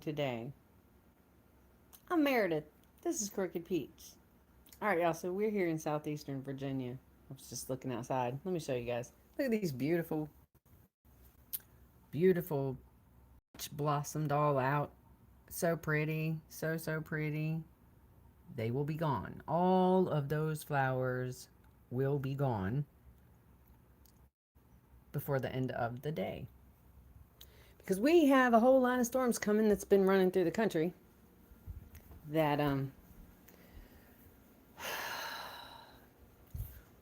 today. I'm Meredith. This is Crooked Peach. All right, y'all. So we're here in southeastern Virginia. I was just looking outside. Let me show you guys. Look at these beautiful blossomed all out. So pretty. So pretty. They will be gone. All of those flowers will be gone before the end of the day. Because we have a whole line of storms coming that's been running through the country that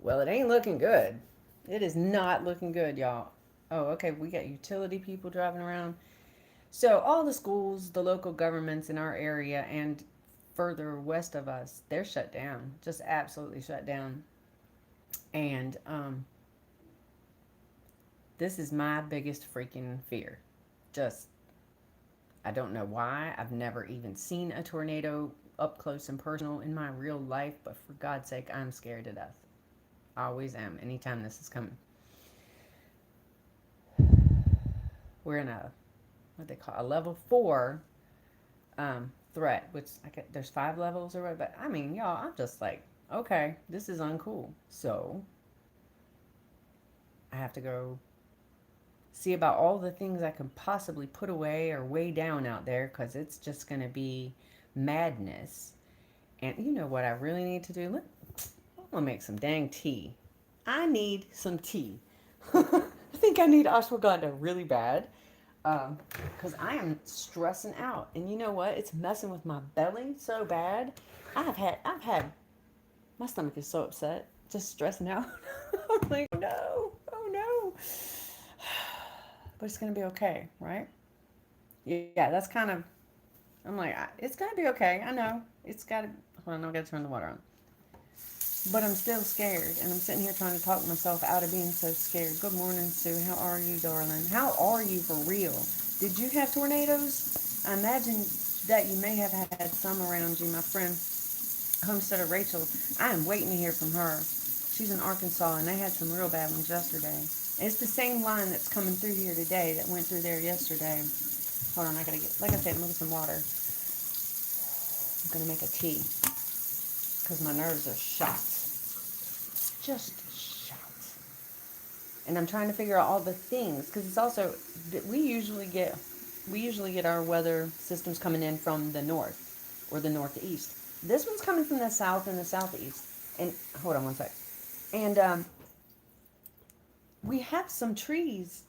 well, it ain't looking good. It is not looking good, y'all. Oh, okay. We got utility people driving around. So, all the schools, the local governments in our area, and further west of us, they're shut down. Just absolutely shut down. And this is my biggest freaking fear. Just, I don't know why. I've never even seen a tornado up close and personal in my real life, but for God's sake, I'm scared to death. I always am anytime this is coming. We're in a what they call a level 4 threat, which there's 5 levels or what. But I mean, y'all, I'm just like, okay, this is uncool. So I have to go see about all the things I can possibly put away or weigh down out there because it's just going to be madness. And you know what I really need to do? I'm going to make some dang tea. I need some tea. I think I need ashwagandha really bad because I am stressing out. And you know what? It's messing with my belly so bad. My stomach is so upset just stressing out. I'm like, no, oh no. But it's going to be okay, right? Yeah, that's kind of, I'm like, it's going to be okay. I know. It's got to, hold on, I've got to turn the water on. But I'm still scared, and I'm sitting here trying to talk myself out of being so scared. Good morning, Sue. How are you, darling? How are you for real? Did you have tornadoes? I imagine that you may have had some around you. My friend, Homestead Rachel, I am waiting to hear from her. She's in Arkansas, and they had some real bad ones yesterday. And it's the same line that's coming through here today that went through there yesterday. Hold on, I gotta get, like I said, I'm gonna get some water. I'm gonna make a tea because my nerves are shot. Just shot. And I'm trying to figure out all the things because it's also we usually get our weather systems coming in from the north or the northeast. This one's coming from the south and the southeast. And hold on one sec. And we have some trees,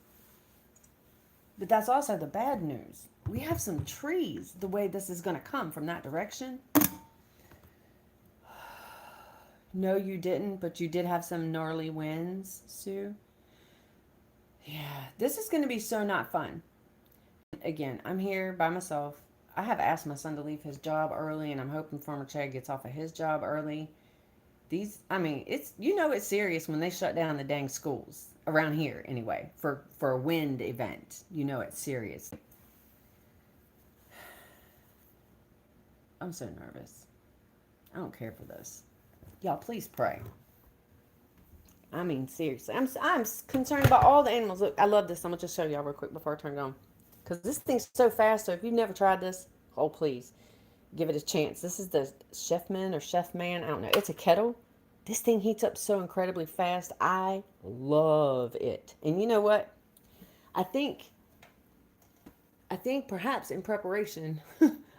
but that's also the bad news. We have some trees. The way this is going to come from that direction. No, you didn't, but you did have some gnarly winds, Sue. Yeah, this is going to be so not fun. Again, I'm here by myself. I have asked my son to leave his job early, and I'm hoping Farmer Chad gets off of his job early. I mean, it's serious when they shut down the dang schools around here anyway for a wind event. You know it's serious. I'm so nervous. I don't care for this. Y'all, please pray. I mean, seriously, I'm concerned about all the animals. Look, I love this. I'm gonna just show y'all real quick before I turn it on, because this thing's so fast. So if you've never tried this, oh please, give it a chance. This is the Chefman or Chefman. I don't know. It's a kettle. This thing heats up so incredibly fast. I love it. And you know what? I think perhaps in preparation,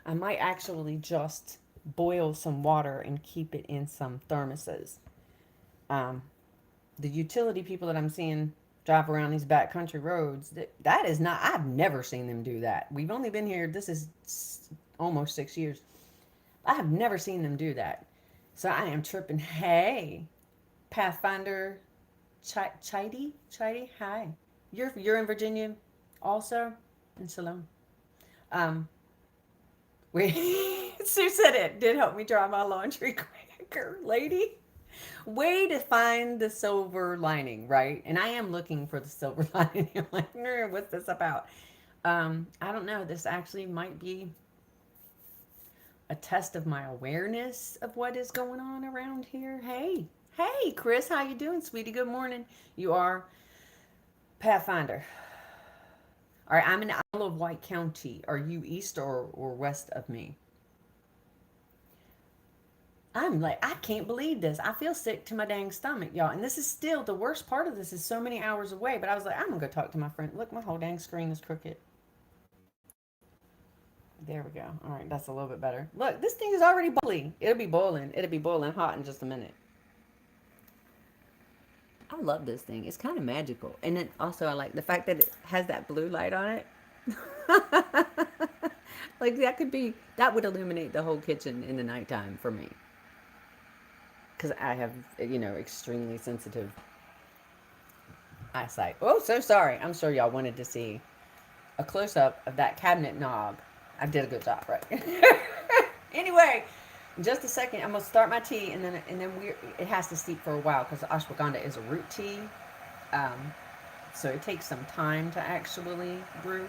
I might actually just boil some water and keep it in some thermoses. Um, the utility people that I'm seeing drive around these backcountry roads, that is not, I've never seen them do that. We've only been here, this is almost 6 years. I have never seen them do that. So I am tripping. Hey, Pathfinder Chidi, hi. You're in Virginia also? In Salone. Um, we Sue said it did help me dry my laundry quicker, lady. Way to find the silver lining, right? And I am looking for the silver lining. I'm like, what's this about? I don't know. This actually might be a test of my awareness of what is going on around here. Hey, Chris, how you doing, sweetie? Good morning. You are Pathfinder. All right, I'm in Isle of Wight County. Are you east or west of me? I'm like, I can't believe this. I feel sick to my dang stomach, y'all. And this is still the worst part of this is so many hours away. But I was like, I'm gonna go talk to my friend. Look, my whole dang screen is crooked. There we go. All right, that's a little bit better. Look, this thing is already boiling. It'll be boiling. It'll be boiling hot in just a minute. I love this thing. It's kind of magical. And then also I like the fact that it has that blue light on it. Like that would illuminate the whole kitchen in the nighttime for me. Because I have, extremely sensitive eyesight. Oh, so sorry. I'm sure y'all wanted to see a close up of that cabinet knob. I did a good job, right? Anyway, in just a second, I'm gonna start my tea, and then it has to steep for a while because ashwagandha is a root tea, um, so it takes some time to actually brew,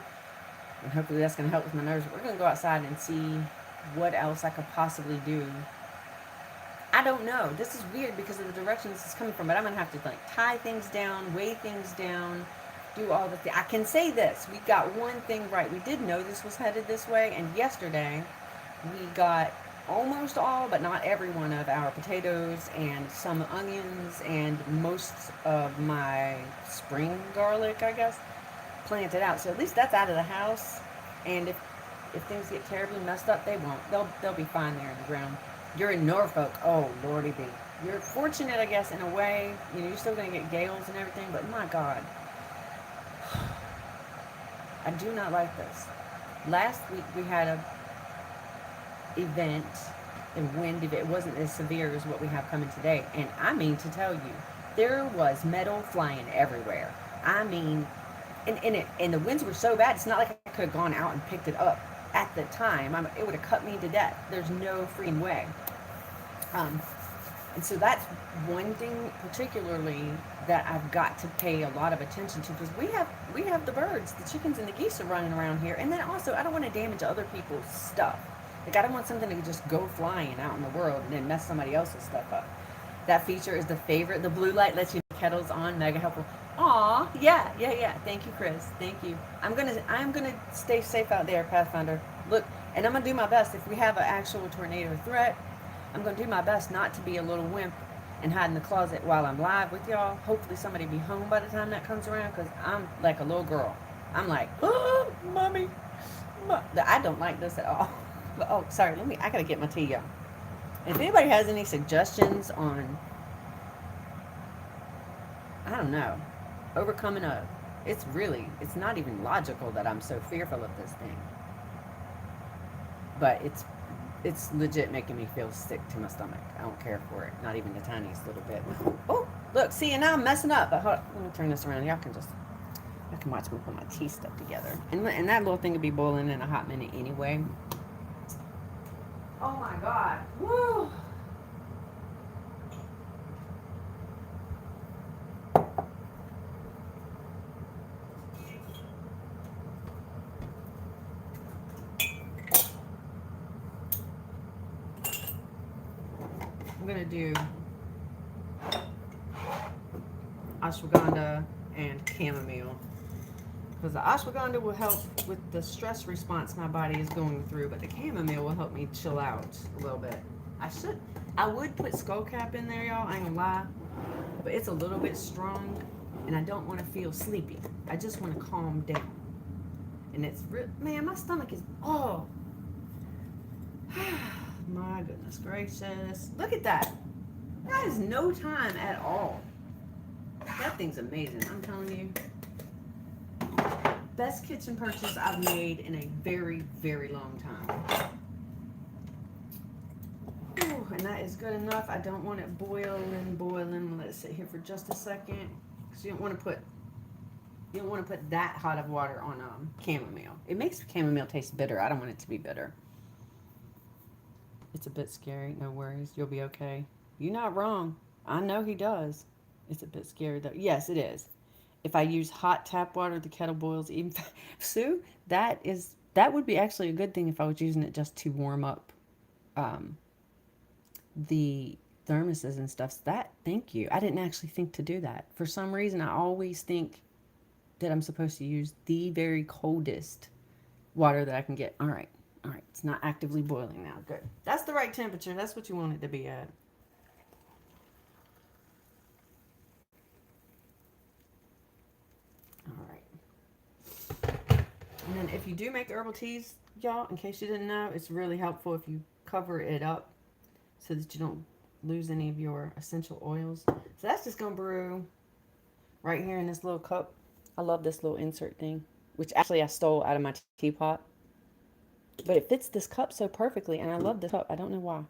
and hopefully that's gonna help with my nerves. We're gonna go outside and see what else I could possibly do. I don't know. This is weird because of the direction this is coming from, but I'm gonna have to like tie things down, weigh things down, do all the things. I can say this: we got one thing right. We did know this was headed this way, and yesterday we got almost all, but not every one of our potatoes and some onions and most of my spring garlic, I guess, planted out. So at least that's out of the house. And if things get terribly messed up, they won't. They'll be fine there in the ground. You're in Norfolk. Oh, Lordy be. You're fortunate, I guess, in a way. You're still going to get gales and everything, but my God. I do not like this. Last week we had a event, a wind event. It wasn't as severe as what we have coming today. And I mean to tell you, there was metal flying everywhere. I mean, and the winds were so bad, it's not like I could have gone out and picked it up at the time. It would have cut me to death. There's no freaking way. Um, and so that's one thing particularly that I've got to pay a lot of attention to because we have the birds, the chickens and the geese are running around here. And then also I don't want to damage other people's stuff. Like I don't want something to just go flying out in the world and then mess somebody else's stuff up. That feature is the favorite. The blue light lets you know kettles on, mega helpful. Aw, yeah. Thank you, Chris. Thank you. I'm gonna stay safe out there, Pathfinder. Look, and I'm gonna do my best. If we have an actual tornado threat, I'm gonna do my best not to be a little wimp and hide in the closet while I'm live with y'all. Hopefully somebody be home by the time that comes around because I'm like a little girl. I'm like, oh, mommy. I don't like this at all. But, oh, sorry. I gotta get my tea, y'all. If anybody has any suggestions on, I don't know, overcoming it's not even logical that I'm so fearful of this thing. But it's legit making me feel sick to my stomach. I don't care for it, not even the tiniest little bit. Oh, look, see, and now I'm messing up. But hold on, let me turn this around. I can watch me put my tea stuff together. And that little thing will be boiling in a hot minute anyway. Oh my God. Woo! I'm gonna do ashwagandha and chamomile because the ashwagandha will help with the stress response my body is going through, but the chamomile will help me chill out a little bit. I would put skullcap in there, y'all. I ain't gonna lie, but it's a little bit strong, and I don't want to feel sleepy. I just want to calm down, and it's man, my stomach is my goodness gracious! Look at that. That is no time at all. That thing's amazing. I'm telling you. Best kitchen purchase I've made in a very, very long time. Ooh, and that is good enough. I don't want it boiling. Let it sit here for just a second. Because you don't want to put that hot of water on chamomile. It makes chamomile taste bitter. I don't want it to be bitter. It's a bit scary. No worries. You'll be okay. You're not wrong. I know he does. It's a bit scary though. Yes, it is. If I use hot tap water, the kettle boils even. Sue, that would be actually a good thing if I was using it just to warm up um, the thermoses and stuff. Thank you. I didn't actually think to do that. For some reason, I always think that I'm supposed to use the very coldest water that I can get. All right. All right. It's not actively boiling now. Good. That's the right temperature. That's what you want it to be at. All right. And then if you do make herbal teas, y'all, in case you didn't know, it's really helpful if you cover it up so that you don't lose any of your essential oils. So that's just going to brew right here in this little cup. I love this little insert thing, which actually I stole out of my teapot. But it fits this cup so perfectly, and I love this cup. I don't know why.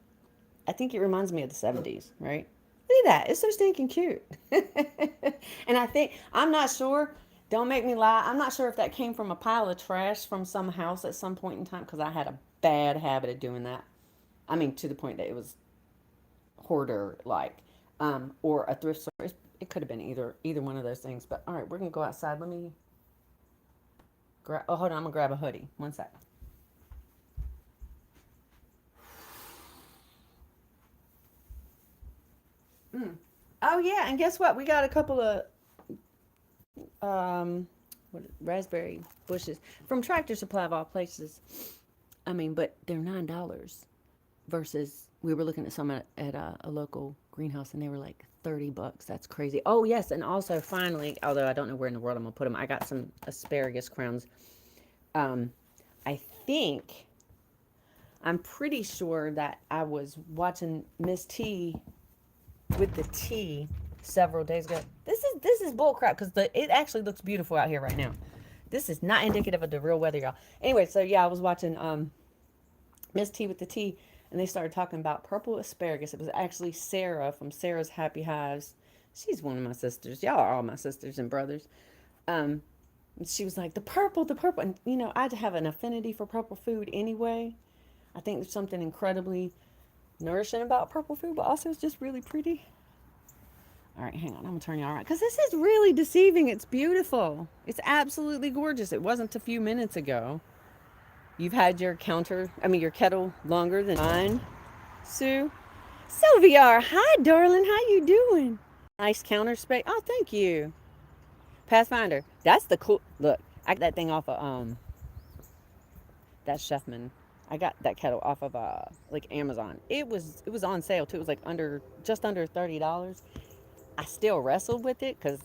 I think it reminds me of the 70s, right? Look at that. It's so stinking cute. And I think, I'm not sure. Don't make me lie. I'm not sure if that came from a pile of trash from some house at some point in time, because I had a bad habit of doing that. I mean, to the point that it was hoarder like, or a thrift store. It could have been either one of those things. But all right, we're gonna go outside. Let me grab. Oh, hold on. I'm gonna grab a hoodie. One sec. Mm. Oh yeah, and guess what? We got a couple of raspberry bushes from Tractor Supply of all places. I mean, but they're $9 versus we were looking at some at a local greenhouse and they were like $30. That's crazy. Oh yes, and also finally, although I don't know where in the world I'm gonna put them, I got some asparagus crowns. Um, I think I'm pretty sure that I was watching Miss T with the tea several days ago. This is bull crap because it actually looks beautiful out here right now. This is not indicative of the real weather, y'all. Anyway, so yeah, I was watching Miss T with the tea, and they started talking about purple asparagus. It was actually Sarah from Sarah's Happy Hives. She's one of my sisters. Y'all are all my sisters and brothers. Um, she was like, the purple. And, you know, I have an affinity for purple food anyway. I think there's something incredibly nourishing about purple food, but also it's just really pretty. All right, hang on. I'm going to turn y'all around because this is really deceiving. It's beautiful. It's absolutely gorgeous. It wasn't a few minutes ago. You've had your kettle longer than mine, Sue. Sylvia, hi, darling. How you doing? Nice counter space. Oh, thank you. Pathfinder. That's the cool. Look, I got that thing off of that Chefman. I got that kettle off of like Amazon. It was on sale too. It was like just under $30. I still wrestled with it because,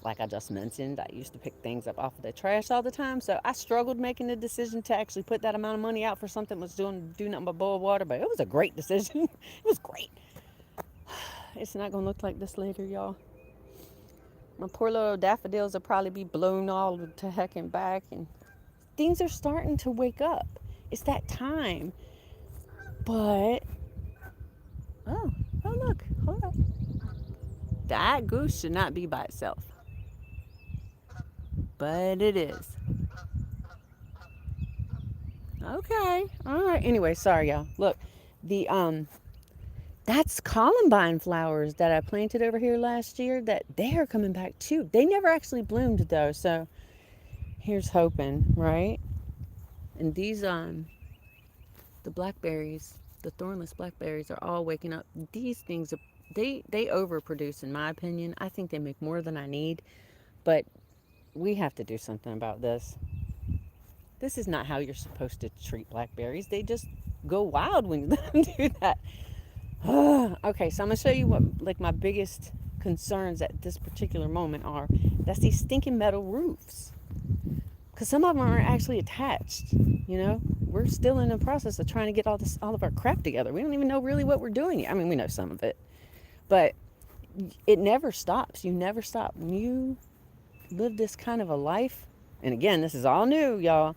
like I just mentioned, I used to pick things up off of the trash all the time. So I struggled making the decision to actually put that amount of money out for something that was do nothing but boil water. But it was a great decision. It was great. It's not gonna look like this later, y'all. My poor little daffodils will probably be blown all to heck and back, and things are starting to wake up. It's that time. But oh, oh look, hold up. That goose should not be by itself, but it is. Okay, all right. Anyway, sorry y'all. Look, the that's columbine flowers that I planted over here last year. That they are coming back too. They never actually bloomed though, so here's hoping, right? And these the blackberries, the thornless blackberries are all waking up. These things are they overproduce in my opinion. I think they make more than I need, but we have to do something about this. This is not how you're supposed to treat blackberries. They just go wild when you let them do that. Okay, so I'm gonna show you what like my biggest concerns at this particular moment are. That's these stinking metal roofs. Because some of them aren't actually attached. You know, we're still in the process of trying to get all of our crap together. We don't even know really what we're doing yet. I mean, we know some of it, but it never stops. You never stop. When you live this kind of a life, and again, this is all new, y'all.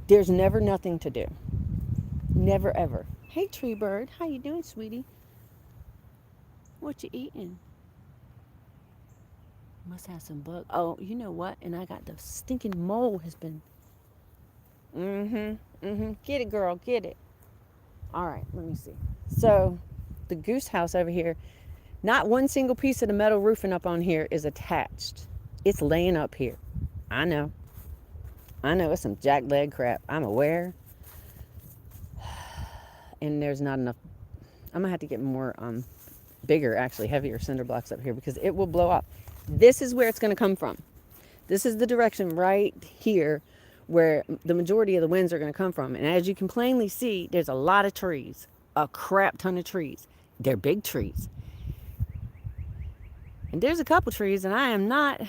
There's never nothing to do. Never ever. Hey, tree bird, how you doing, sweetie? What you eating? Must have some bug. Oh, you know what? And I got the stinking mole has been. Get it, girl. Get it. All right. Let me see. So, the goose house over here. Not one single piece of the metal roofing up on here is attached. It's laying up here. I know. I know it's some jackleg crap. I'm aware. And there's not enough. I'm gonna have to get more bigger, actually heavier cinder blocks up here because it will blow up. This is where it's gonna come from. This is the direction right here where the majority of the winds are going to come from. And as you can plainly see, there's a lot of trees, a crap ton of trees. They're big trees. And there's a couple trees and I am not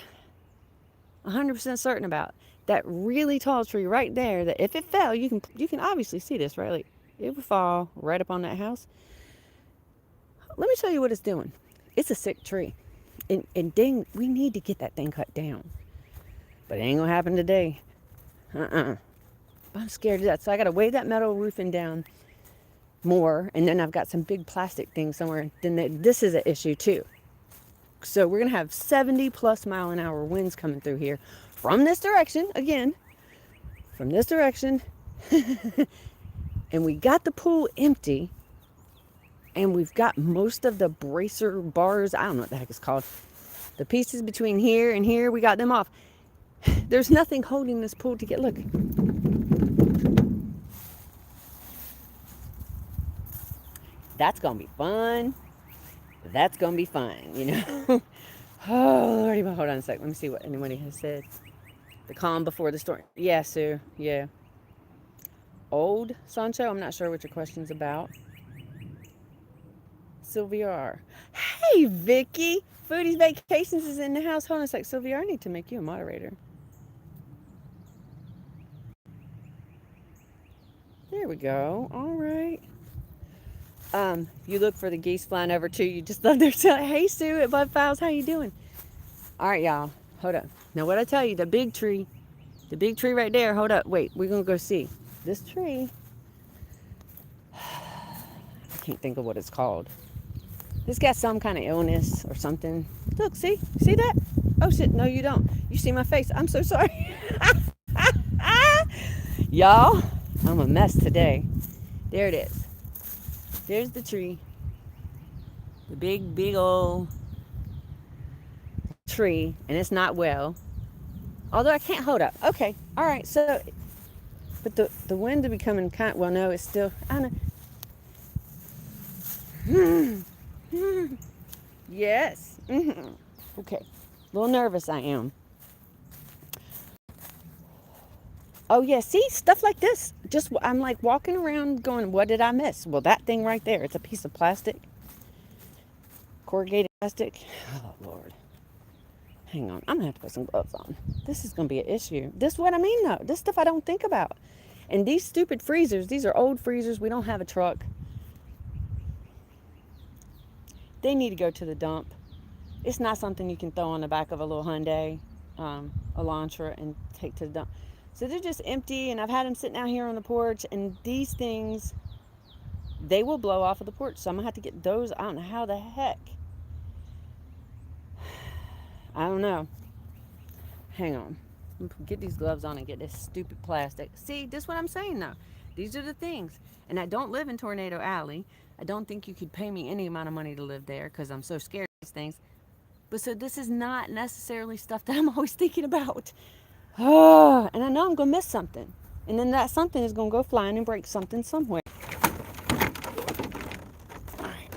100% certain about. That really tall tree right there, that if it fell, you can obviously see this, right? Like, it would fall right up on that house. Let me show you what it's doing. It's a sick tree. And dang, we need to get that thing cut down. But it ain't gonna happen today. I'm scared of that. So I gotta weigh that metal roofing down more. And then I've got some big plastic things somewhere. Then this is an issue too. So we're gonna have 70 plus mile an hour winds coming through here from this direction, again, from this direction. And we got the pool empty. And we've got most of the bracer bars, I don't know what the heck it's called. The pieces between here and here, we got them off. There's nothing holding this pool together. Look. That's going to be fun. That's going to be fun, you know. Oh, Lordy, hold on a sec. Let me see what anybody has said. The calm before the storm. Yeah, Sue. Yeah. Old Sancho, I'm not sure what your question's about. Sylvia R. Hey, Vicky. Foodie's Vacations is in the house. Hold on a sec. Sylvia, I need to make you a moderator. There we go. All right. You look for the geese flying over too. You just love their tail. Hey, Sue at Bud Files. How you doing? All right, y'all. Hold up. Now, what I tell you, the big tree right there. Hold up. Wait, we're going to go see. This tree. I can't think of what it's called. It's got some kind of illness or something. Look, see that? Oh shit, no you don't. You see my face. I'm so sorry. Y'all, I'm a mess today. There it is. There's the tree. The big old tree. And it's not well. Although I can't hold up. Okay, all right, so, but the wind will be coming kind of, well no, it's still, I don't know. Yes. Okay. A little nervous I am. Oh yeah, see, stuff like this. Just I'm like walking around going, what did I miss? Well, that thing right there, it's a piece of plastic. Corrugated plastic. Oh Lord. Hang on, I'm gonna have to put some gloves on. This is gonna be an issue. This is what I mean though. This stuff I don't think about. And these stupid freezers, these are old freezers. We don't have a truck. They need to go to the dump. It's not something you can throw on the back of a little Hyundai, Elantra, and take to the dump. So they're just empty, and I've had them sitting out here on the porch, and these things, they will blow off of the porch. So I'm going to have to get those. I don't know how the heck. I don't know. Hang on. Get these gloves on and get this stupid plastic. See, this is what I'm saying now. These are the things. And I don't live in Tornado Alley. I don't think you could pay me any amount of money to live there because I'm so scared of these things. But so this is not necessarily stuff that I'm always thinking about. Oh, and I know I'm going to miss something. And then that something is going to go flying and break something somewhere. All right.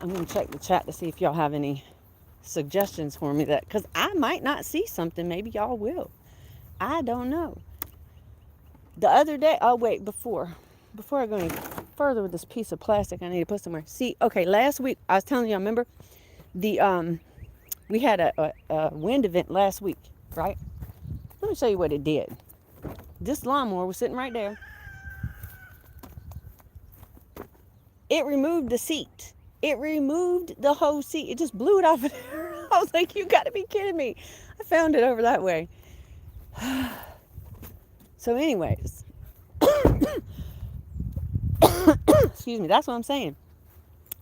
I'm going to check the chat to see if y'all have any suggestions for me, that because I might not see something. Maybe y'all will. I don't know. The other day, oh wait, before I go any further with this piece of plastic, I need to put somewhere. See, okay, last week I was telling you, I remember the we had a wind event last week, right? Let me show you what it did. This lawnmower was sitting right there. It removed the seat. It removed the whole seat. It just blew it off of there. I was like, you got to be kidding me. I found it over that way. So anyways, excuse me, that's what I'm saying.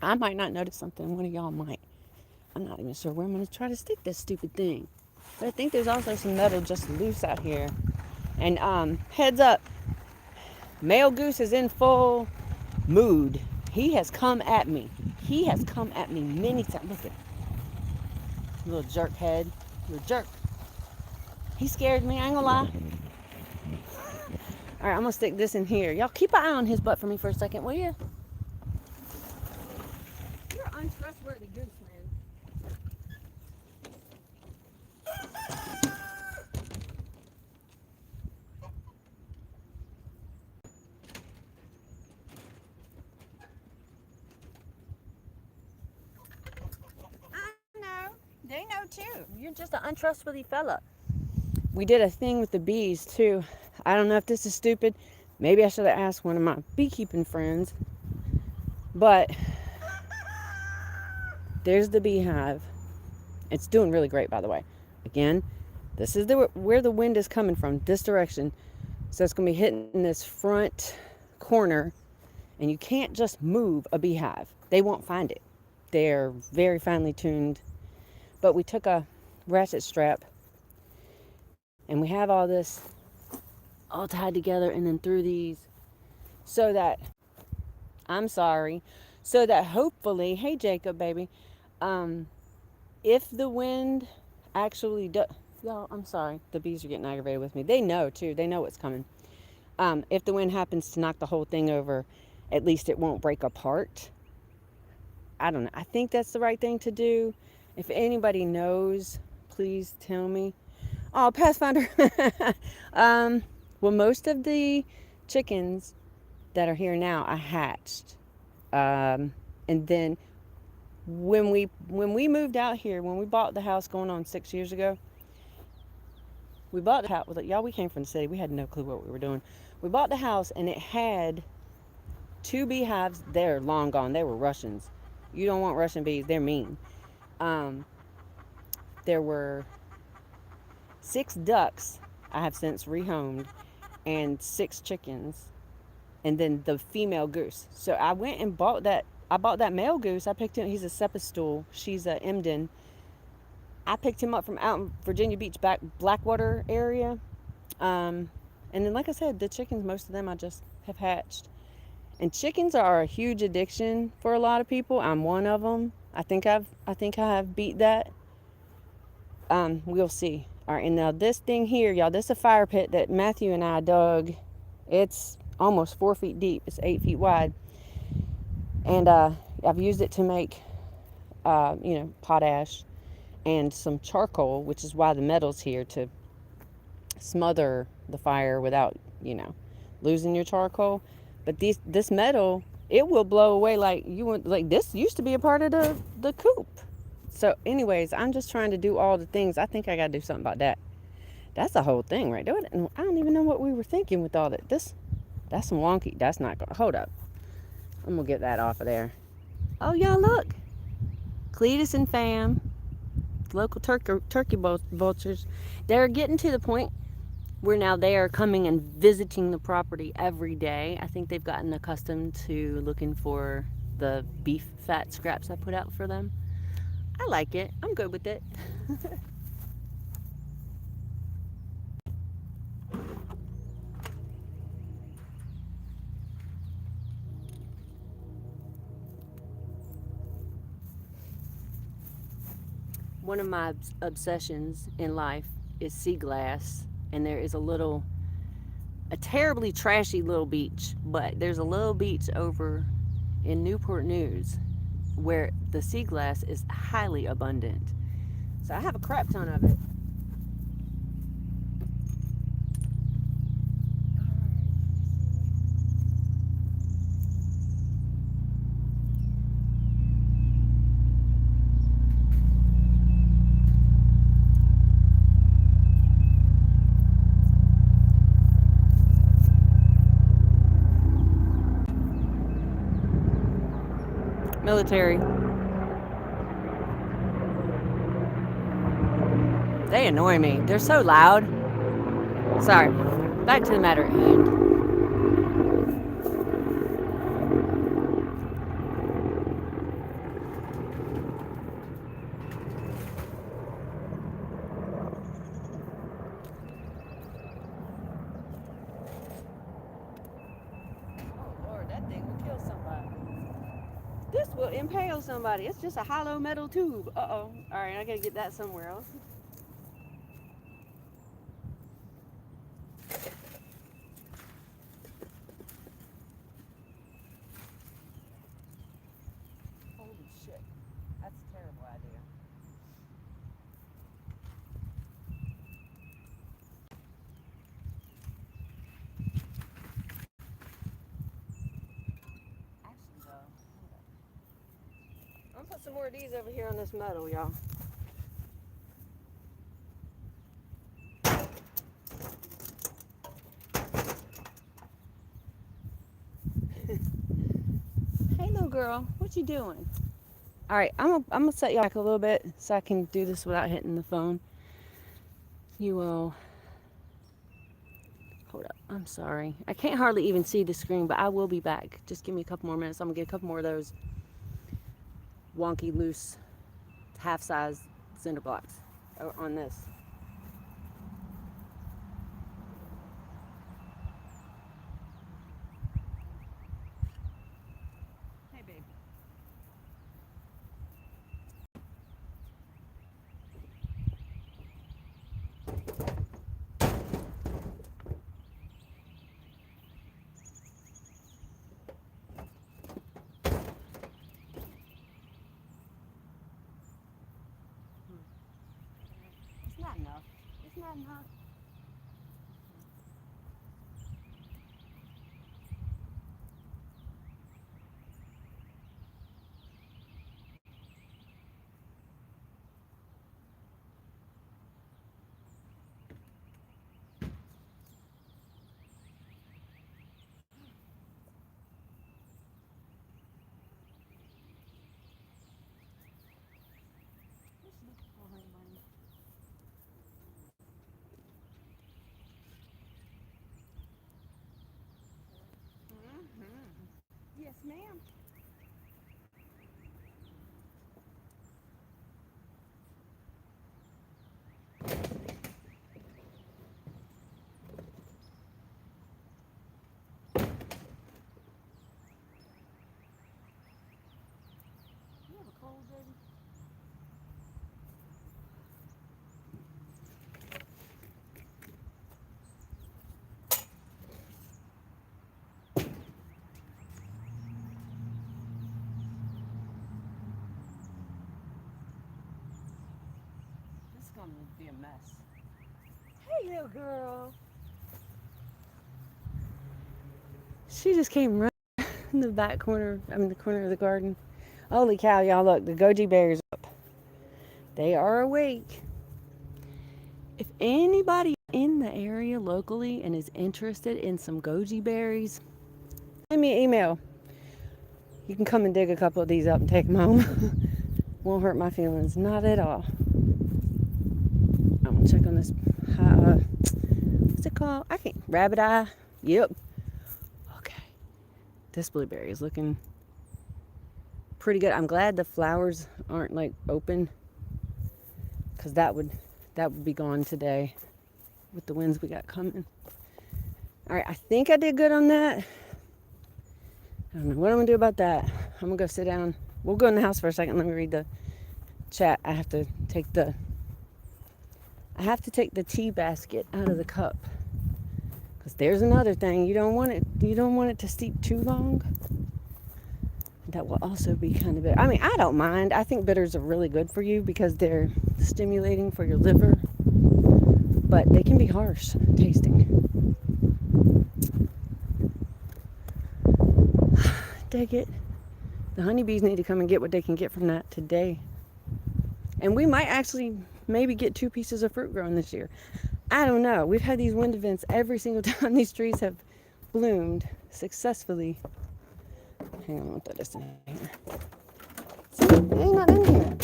I might not notice something, one of y'all might. I'm not even sure where I'm going to try to stick this stupid thing. But I think there's also some metal just loose out here. And heads up, Male Goose is in full mood. He has come at me. He has come at me many times. Look at him. Little jerk head. Little jerk. He scared me, I ain't gonna lie. Alright, I'm gonna stick this in here. Y'all keep an eye on his butt for me for a second, will you? You're untrustworthy goose, man. too. You're just an untrustworthy fella. We did a thing with the bees too. I don't know if this is stupid. Maybe I should have asked one of my beekeeping friends. But there's the beehive. It's doing really great, by the way. Again, this is where the wind is coming from, this direction. So it's going to be hitting this front corner, and you can't just move a beehive. They won't find it. They're very finely tuned. But we took a ratchet strap, and we have all this all tied together and then through these so that, I'm sorry, so that hopefully, hey Jacob, baby, if the wind actually does, y'all, I'm sorry, the bees are getting aggravated with me. They know too, they know what's coming. If the wind happens to knock the whole thing over, at least it won't break apart. I don't know, I think that's the right thing to do. If anybody knows, please tell me. Oh, Pathfinder. Well, most of the chickens that are here now I hatched. And then when we moved out here, when we bought the house going on 6 years ago, we bought the house. Y'all, we came from the city. We had no clue what we were doing. We bought the house, and it had 2 beehives. They're long gone. They were Russians. You don't want Russian bees. They're mean. There were 6 ducks I have since rehomed, and 6 chickens, and then the female goose. So I went and bought that. I bought that male goose. I picked him. He's a Sepastool. She's a Emden. I picked him up from out in Virginia Beach, Blackwater area. And then, like I said, the chickens, most of them I just have hatched. And chickens are a huge addiction for a lot of people. I'm one of them. I think I have beat that. We'll see. All right, and now this thing here, y'all, this is a fire pit that Matthew and I dug. It's almost 4 feet deep. It's 8 feet wide. And I've used it to make, potash and some charcoal, which is why the metal's here, to smother the fire without, losing your charcoal. But this metal, it will blow away like this used to be a part of the coop. So anyways, I'm just trying to do all the things. I think I got to do something about that. That's the whole thing right there. I don't even know what we were thinking with all that. That's some wonky. That's not going to, hold up. I'm going to get that off of there. Oh, y'all, look. Cletus and fam, local turkey vultures, they're getting to the point where now they are coming and visiting the property every day. I think they've gotten accustomed to looking for the beef fat scraps I put out for them. I like it. I'm good with it. One of my obsessions in life is sea glass, and there is a terribly trashy little beach, but there's a little beach over in Newport News where the sea glass is highly abundant. So I have a crap ton of it. Military. They annoy me. They're so loud. Sorry. Back to the matter at hand. Oh Lord, that thing will kill somebody. This will impale somebody. It's just a hollow metal tube. Uh-oh. Alright, I gotta get that somewhere else. Holy shit. That's a terrible idea. Actually, though, I'm gonna put some more of these over here on this metal, y'all. girl. What you doing? All right, I'm gonna set you back a little bit so I can do this without hitting the phone. You will. Hold up. I'm sorry. I can't hardly even see the screen, but I will be back. Just give me a couple more minutes. I'm gonna get a couple more of those wonky, loose, half-size cinder blocks on this. Hey, baby. It's not enough. It's not enough. Yes, ma'am. You have a cold, baby? This is gonna be a mess. Hey, little girl. She just came right in the back corner, the corner of the garden. Holy cow, y'all, look, the goji berries up. They are awake. If anybody in the area locally and is interested in some goji berries, send me an email. You can come and dig a couple of these up and take them home. Won't hurt my feelings, not at all. I'm gonna check on this. What's it called? I can't. Rabbit eye. Yep. Okay. This blueberry is looking pretty good. I'm glad the flowers aren't like open, because that would be gone today with the winds we got coming. All right, I think I did good on that. I don't know what I'm gonna do about that. I'm gonna go sit down. We'll go in the house for a second. Let me read the chat. I have to take the tea basket out of the cup, because there's another thing. You don't want it to steep too long. That will also be kind of bitter. I mean, I don't mind. I think bitters are really good for you because they're stimulating for your liver, but they can be harsh tasting. Dang it. The honeybees need to come and get what they can get from that today. And we might actually maybe get 2 pieces of fruit growing this year. I don't know. We've had these wind events every single time these trees have bloomed successfully. Hang on, I'll throw this in here. See, it ain't not in here.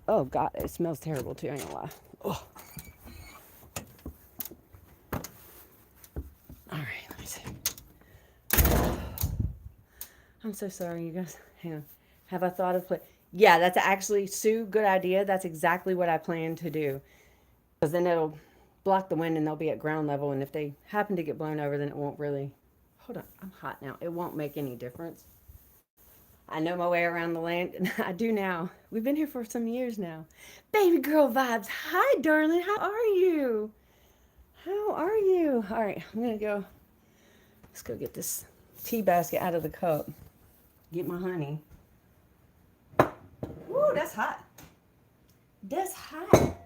Oh God, it smells terrible too, I ain't gonna lie. Oh. Alright, let me see. I'm so sorry, you guys. Hang on. Have I thought of Yeah, that's actually, Sue, good idea. That's exactly what I plan to do. Because then it'll block the wind and they'll be at ground level. And if they happen to get blown over, then it won't really... Hold on, I'm hot now. It won't make any difference. I know my way around the land, and I do now. We've been here for some years now. Baby girl vibes. Hi, darling. How are you? How are you? All right, I'm going to go. Let's go get this tea basket out of the cup. Get my honey. Woo, that's hot. That's hot.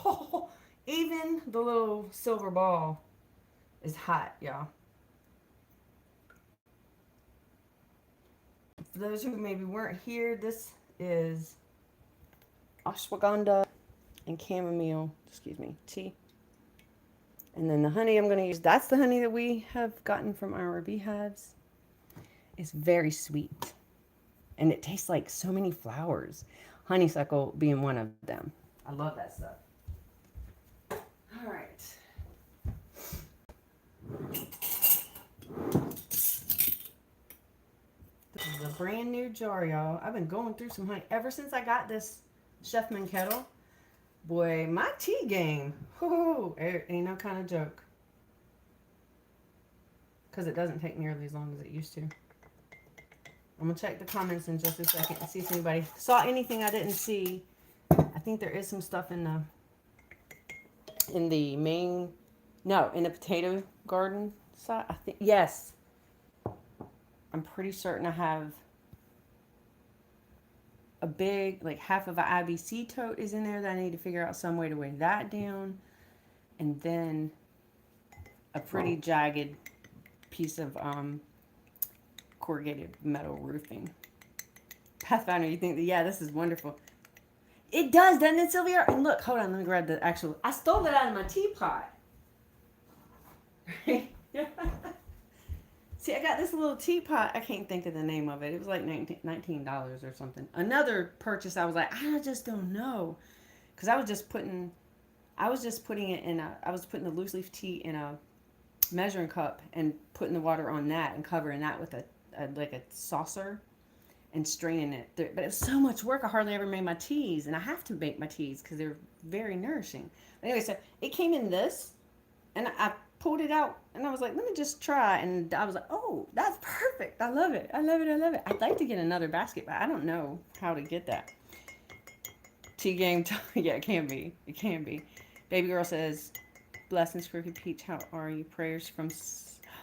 Oh, even the little silver ball is hot, y'all. For those who maybe weren't here, this is ashwagandha and chamomile, tea. And then the honey I'm going to use, that's the honey that we have gotten from our beehives. It's very sweet. And it tastes like so many flowers. Honeysuckle being one of them. I love that stuff. All right. This is a brand new jar, y'all. I've been going through some honey ever since I got this Chefman kettle. Boy, my tea game. Whoo, ain't no kind of joke. Because it doesn't take nearly as long as it used to. I'm going to check the comments in just a second and see if anybody saw anything I didn't see. I think there is some stuff in the main, no, in the potato garden side. I think, yes. I'm pretty certain I have a big, like half of an IBC tote is in there that I need to figure out some way to weigh that down. And then a pretty jagged piece of corrugated metal roofing. Pathfinder, you think that, yeah, this is wonderful. It does, doesn't it, Sylvia? And look, hold on, let me grab the actual, I stole it out of my teapot. See, I got this little teapot. I can't think of the name of it. It was like $19 or something. Another purchase, I was like, I just don't know. Because I was just putting it in I was putting the loose leaf tea in a measuring cup and putting the water on that and covering that with a saucer and straining it. But it was so much work. I hardly ever made my teas, and I have to make my teas because they're very nourishing. But anyway, so it came in this, and I pulled it out, and I was like, let me just try. And I was like, oh, that's perfect. I love it. I love it. I love it. I'd like to get another basket, but I don't know how to get that. Tea game. Yeah, it can be. It can be. Baby girl says, blessings, Crooked Peach. How are you? Prayers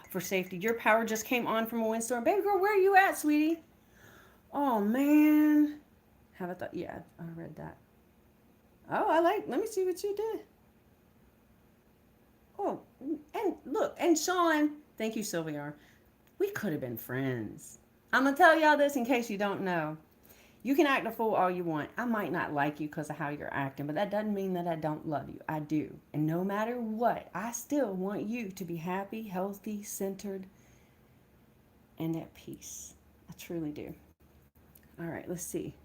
for safety. Your power just came on from a windstorm. Baby girl, where are you at, sweetie? Oh, man. How about that? Yeah, I read that. Oh, let me see what you did. Oh, and look, and Sean, thank you, Sylvia. We could have been friends. I'm going to tell y'all this in case you don't know. You can act a fool all you want. I might not like you because of how you're acting, but that doesn't mean that I don't love you. I do. And no matter what, I still want you to be happy, healthy, centered, and at peace. I truly do. All right, let's see.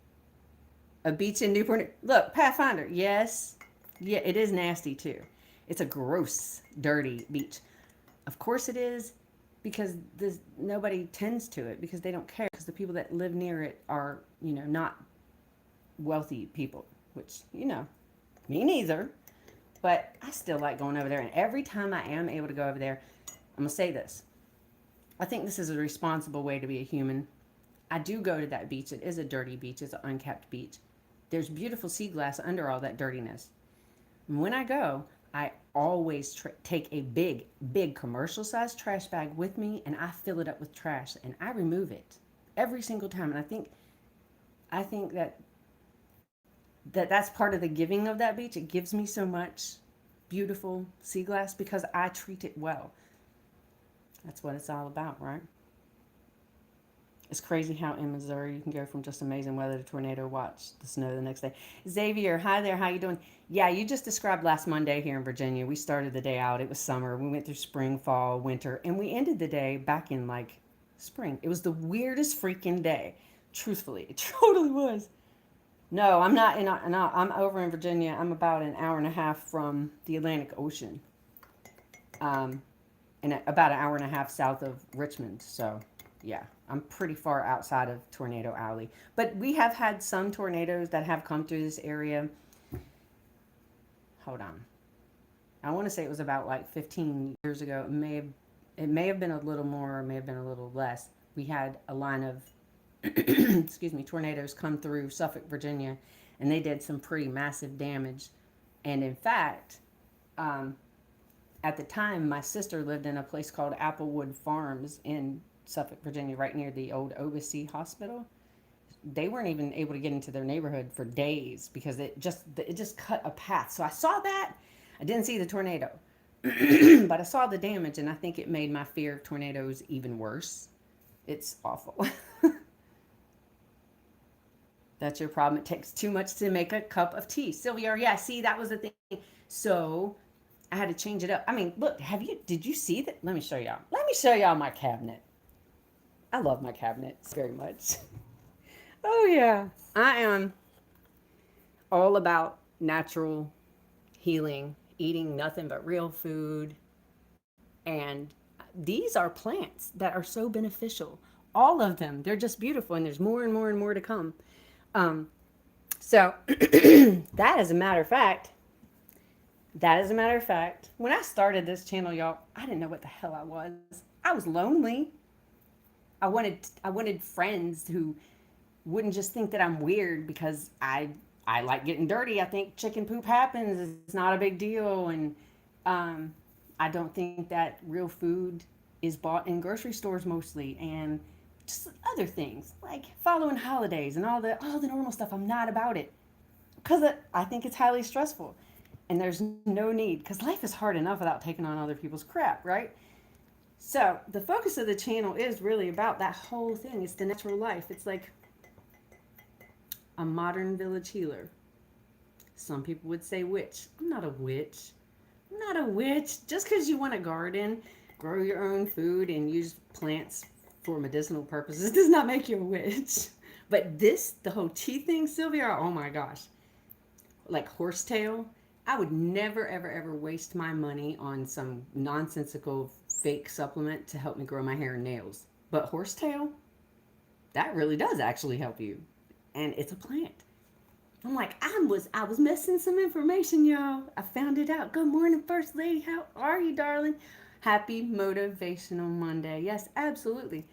A beach in Newport. Look, Pathfinder. Yes. Yeah, it is nasty too. It's a gross, dirty beach. Of course it is, because nobody tends to it because they don't care, because the people that live near it are, not wealthy people, which, me neither. But I still like going over there. And every time I am able to go over there, I'm going to say this. I think this is a responsible way to be a human. I do go to that beach. It is a dirty beach. It's an unkept beach. There's beautiful sea glass under all that dirtiness. And when I go, I always take a big, big commercial-sized trash bag with me, and I fill it up with trash, and I remove it every single time. And I think that's part of the giving of that beach. It gives me so much beautiful sea glass because I treat it well. That's what it's all about, right? It's crazy how in Missouri you can go from just amazing weather to tornado watch the snow the next day. Xavier, hi there. How you doing? Yeah, you just described last Monday here in Virginia. We started the day out. It was summer. We went through spring, fall, winter, and we ended the day back in like spring. It was the weirdest freaking day. Truthfully, it totally was. No, I'm not in. No, I'm over in Virginia. I'm about an hour and a half from the Atlantic Ocean, and about an hour and a half south of Richmond. So, yeah, I'm pretty far outside of Tornado Alley. But we have had some tornadoes that have come through this area. Hold on. I want to say it was about like 15 years ago. It may have been a little more, or it may have been a little less. We had a line of tornadoes come through Suffolk, Virginia, and they did some pretty massive damage. And in fact, at the time, my sister lived in a place called Applewood Farms in Suffolk, Virginia, right near the old OBC hospital. They weren't even able to get into their neighborhood for days because it just cut a path. So I saw that. I didn't see the tornado, but I saw the damage, and I think it made my fear of tornadoes even worse. It's awful. That's your problem. It takes too much to make a cup of tea. Sylvia, yeah, see, that was the thing. So I had to change it up. I mean, look, did you see that? Let me show y'all. Let me show y'all my cabinet. I love my cabinets very much. Oh, yeah. I am all about natural healing, eating nothing but real food. And these are plants that are so beneficial. All of them. They're just beautiful, and there's more and more and more to come. Um, so, that as a matter of fact, when I started this channel, y'all, I didn't know what the hell I was. I was lonely. I wanted friends who wouldn't just think that I'm weird because I like getting dirty. I think chicken poop happens. It's not a big deal, and um, I don't think that real food is bought in grocery stores mostly, and just other things like following holidays and all the normal stuff. I'm not about it because I think it's highly stressful, and there's no need because life is hard enough without taking on other people's crap, right? So the focus of the channel is really about that whole thing. It's the natural life. It's like a modern village healer. Some people would say witch. I'm not a witch. I'm not a witch. Just because you want a garden, grow your own food, and use plants for medicinal purposes does not make you a witch. But the whole tea thing, Sylvia, oh my gosh. Like horsetail, I would never, ever, ever waste my money on some nonsensical fake supplement to help me grow my hair and nails. But horsetail, that really does actually help you. And it's a plant. I'm like, I was missing some information, y'all. I found it out. Good morning, First Lady. How are you, darling? Happy Motivational Monday. Yes, absolutely.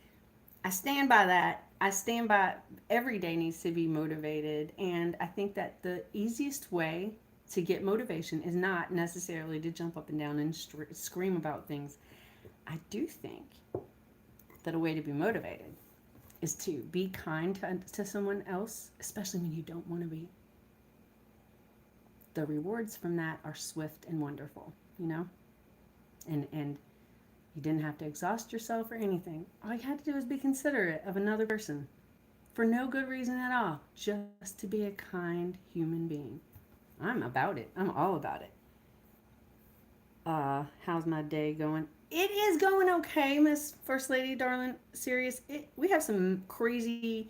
I stand by that. I stand by every day needs to be motivated. And I think that the easiest way to get motivation is not necessarily to jump up and down and scream about things. I do think that a way to be motivated is to be kind to someone else, especially when you don't want to be. The rewards from that are swift and wonderful, you know? And you didn't have to exhaust yourself or anything. All you had to do was be considerate of another person for no good reason at all, just to be a kind human being. I'm about it. I'm all about it. How's my day going? It is going okay, Miss First Lady, darling. Serious. We have some crazy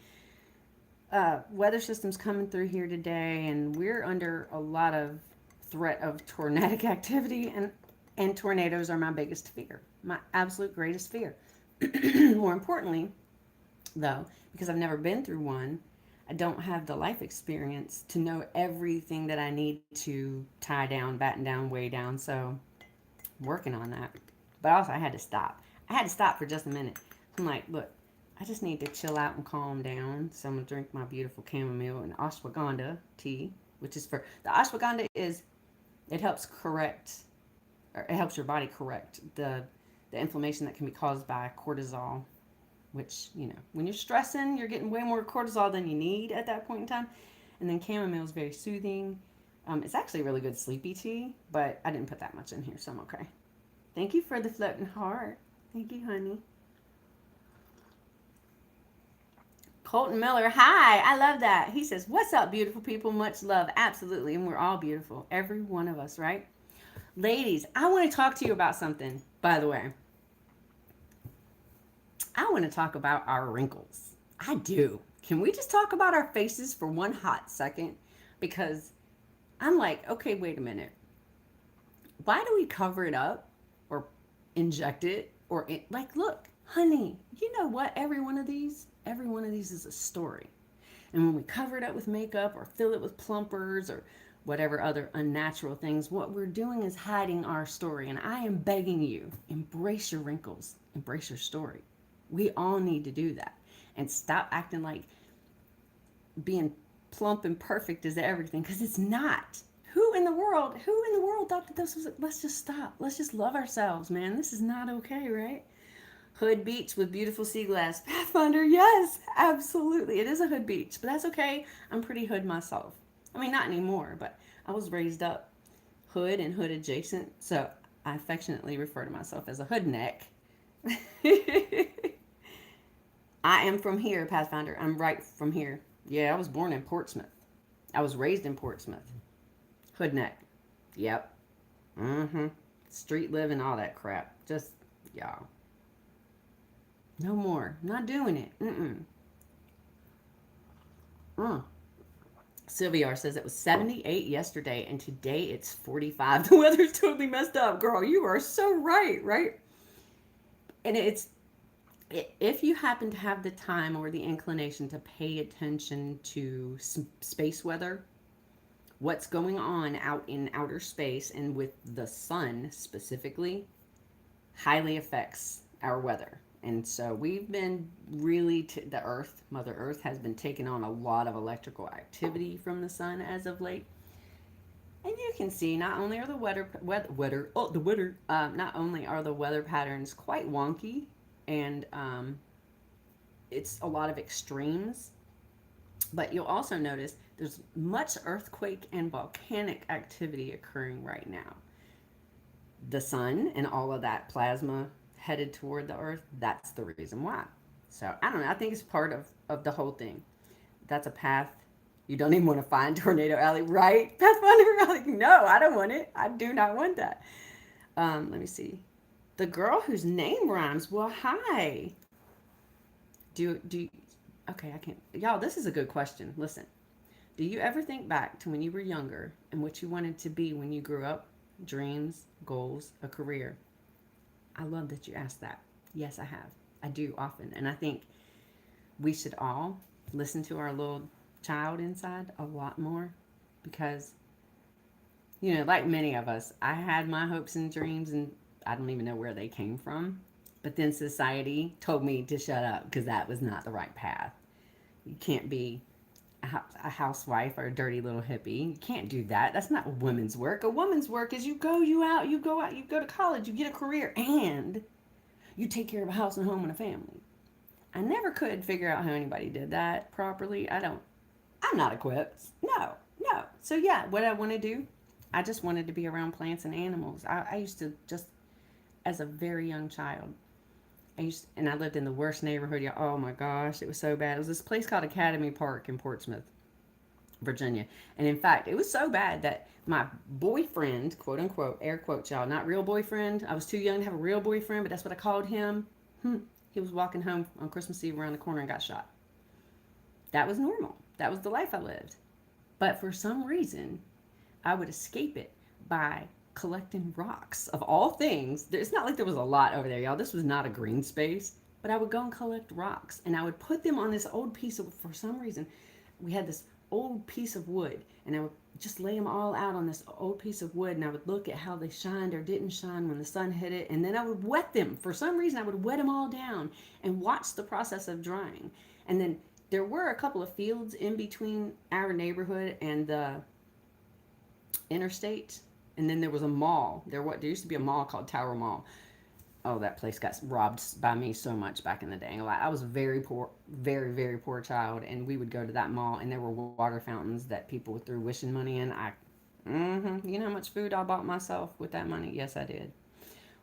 weather systems coming through here today, and we're under a lot of threat of tornadic activity, and tornadoes are my biggest fear, my absolute greatest fear. More importantly, though, because I've never been through one, I don't have the life experience to know everything that I need to tie down, batten down, weigh down. So, I'm working on that. But also, I had to stop. I had to stop for just a minute. I'm like, look, I just need to chill out and calm down. So I'm going to drink my beautiful chamomile and ashwagandha tea, which is the ashwagandha it helps correct, or it helps your body correct the inflammation that can be caused by cortisol, which, when you're stressing, you're getting way more cortisol than you need at that point in time. And then chamomile is very soothing. It's actually a really good sleepy tea, but I didn't put that much in here, so I'm okay. Thank you for the floating heart. Thank you, honey. Colton Miller, hi, I love that. He says, what's up, beautiful people? Much love. Absolutely, and we're all beautiful. Every one of us, right? Ladies, I want to talk to you about something, by the way. I want to talk about our wrinkles. I do. Can we just talk about our faces for one hot second? Because I'm like, okay, wait a minute. Why do we cover it up or inject it look, honey, you know what? Every one of these is a story. And when we cover it up with makeup or fill it with plumpers or whatever other unnatural things, what we're doing is hiding our story. And I am begging you, embrace your wrinkles, embrace your story. We all need to do that. And stop acting like being plump and perfect is everything, because it's not. Who in the world thought that this was, let's just stop. Let's just love ourselves, man. This is not okay, right? Hood beach with beautiful sea glass. Pathfinder, yes, absolutely. It is a hood beach, but that's okay. I'm pretty hood myself. I mean, not anymore, but I was raised up hood and hood adjacent, so I affectionately refer to myself as a hood neck. I am from here, Pathfinder. I'm right from here. Yeah, I was born in Portsmouth. I was raised in Portsmouth. Hood neck. Yep. Mm-hmm. Street living, all that crap. Just, y'all. No more. Not doing it. Mm-mm. Mm. Sylvia says it was 78 yesterday and today it's 45. The weather's totally messed up. Girl, you are so right, right? And if you happen to have the time or the inclination to pay attention to space weather, what's going on out in outer space and with the sun specifically highly affects our weather. And so we've been really, the Earth, Mother Earth, has been taking on a lot of electrical activity from the sun as of late. And you can see not only are the not only are the weather patterns quite wonky, and it's a lot of extremes, but you'll also notice there's much earthquake and volcanic activity occurring right now. The sun and all of that plasma headed toward the earth, that's the reason why. So I don't know. I think it's part of the whole thing. That's a path you don't even want to find, Tornado Alley, right? Pathfinder Alley. No, I don't want it. I do not want that. Let me see. The girl whose name rhymes. Well, hi. Do okay, I can't. Y'all, this is a good question. Listen. Do you ever think back to when you were younger and what you wanted to be when you grew up? Dreams, goals, a career. I love that you asked that. Yes, I have. I do often. And I think we should all listen to our little child inside a lot more because, like many of us, I had my hopes and dreams and I don't even know where they came from. But then society told me to shut up because that was not the right path. You can't be a housewife or a dirty little hippie. You can't do that. That's not women's work. A woman's work is you go to college, you get a career, and you take care of a house and home and a family. I never could figure out how anybody did that properly. I'm not equipped. No, no. So yeah, what I want to do, I just wanted to be around plants and animals. I used to just, as a very young child, and I lived in the worst neighborhood. Yeah, oh my gosh, it was so bad. It was this place called Academy Park in Portsmouth, Virginia. And in fact, it was so bad that my boyfriend, quote unquote, air quote, y'all, not real boyfriend. I was too young to have a real boyfriend, but that's what I called him. He was walking home on Christmas Eve around the corner and got shot. That was normal. That was the life I lived. But for some reason, I would escape it by collecting rocks of all things. It's not like there was a lot over there, y'all. This was not a green space. But I would go and collect rocks and I would put them on this old piece of, for some reason, we had this old piece of wood and I would just lay them all out on this old piece of wood and I would look at how they shined or didn't shine when the sun hit it, and then I would wet them. For some reason I would wet them all down and watch the process of drying. And then there were a couple of fields in between our neighborhood and the interstate, and then there was a mall. There used to be a mall called Tower Mall. Oh, that place got robbed by me so much back in the day. Like, I was a very poor, very, very poor child, and we would go to that mall, and there were water fountains that people threw wishing money in. You know how much food I bought myself with that money? Yes, I did.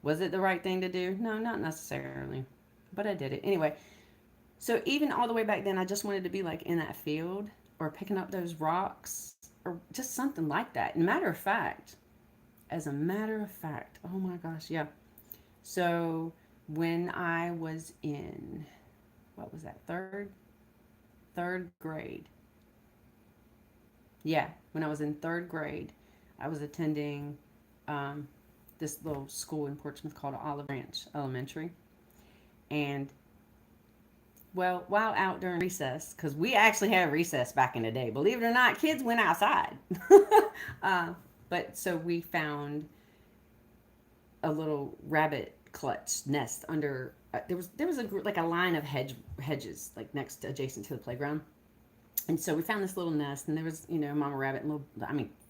Was it the right thing to do? No, not necessarily, but I did it anyway. So even all the way back then, I just wanted to be like in that field or picking up those rocks or just something like that. As a matter of fact, oh my gosh, yeah. So when I was in, what was that, third grade? Yeah, when I was in third grade, I was attending this little school in Portsmouth called Olive Branch Elementary. And well, while out during recess, because we actually had recess back in the day, believe it or not, kids went outside. uh, but so we found a little rabbit clutch nest under. There was like a line of hedges like next adjacent to the playground, and so we found this little nest, and there was mama rabbit and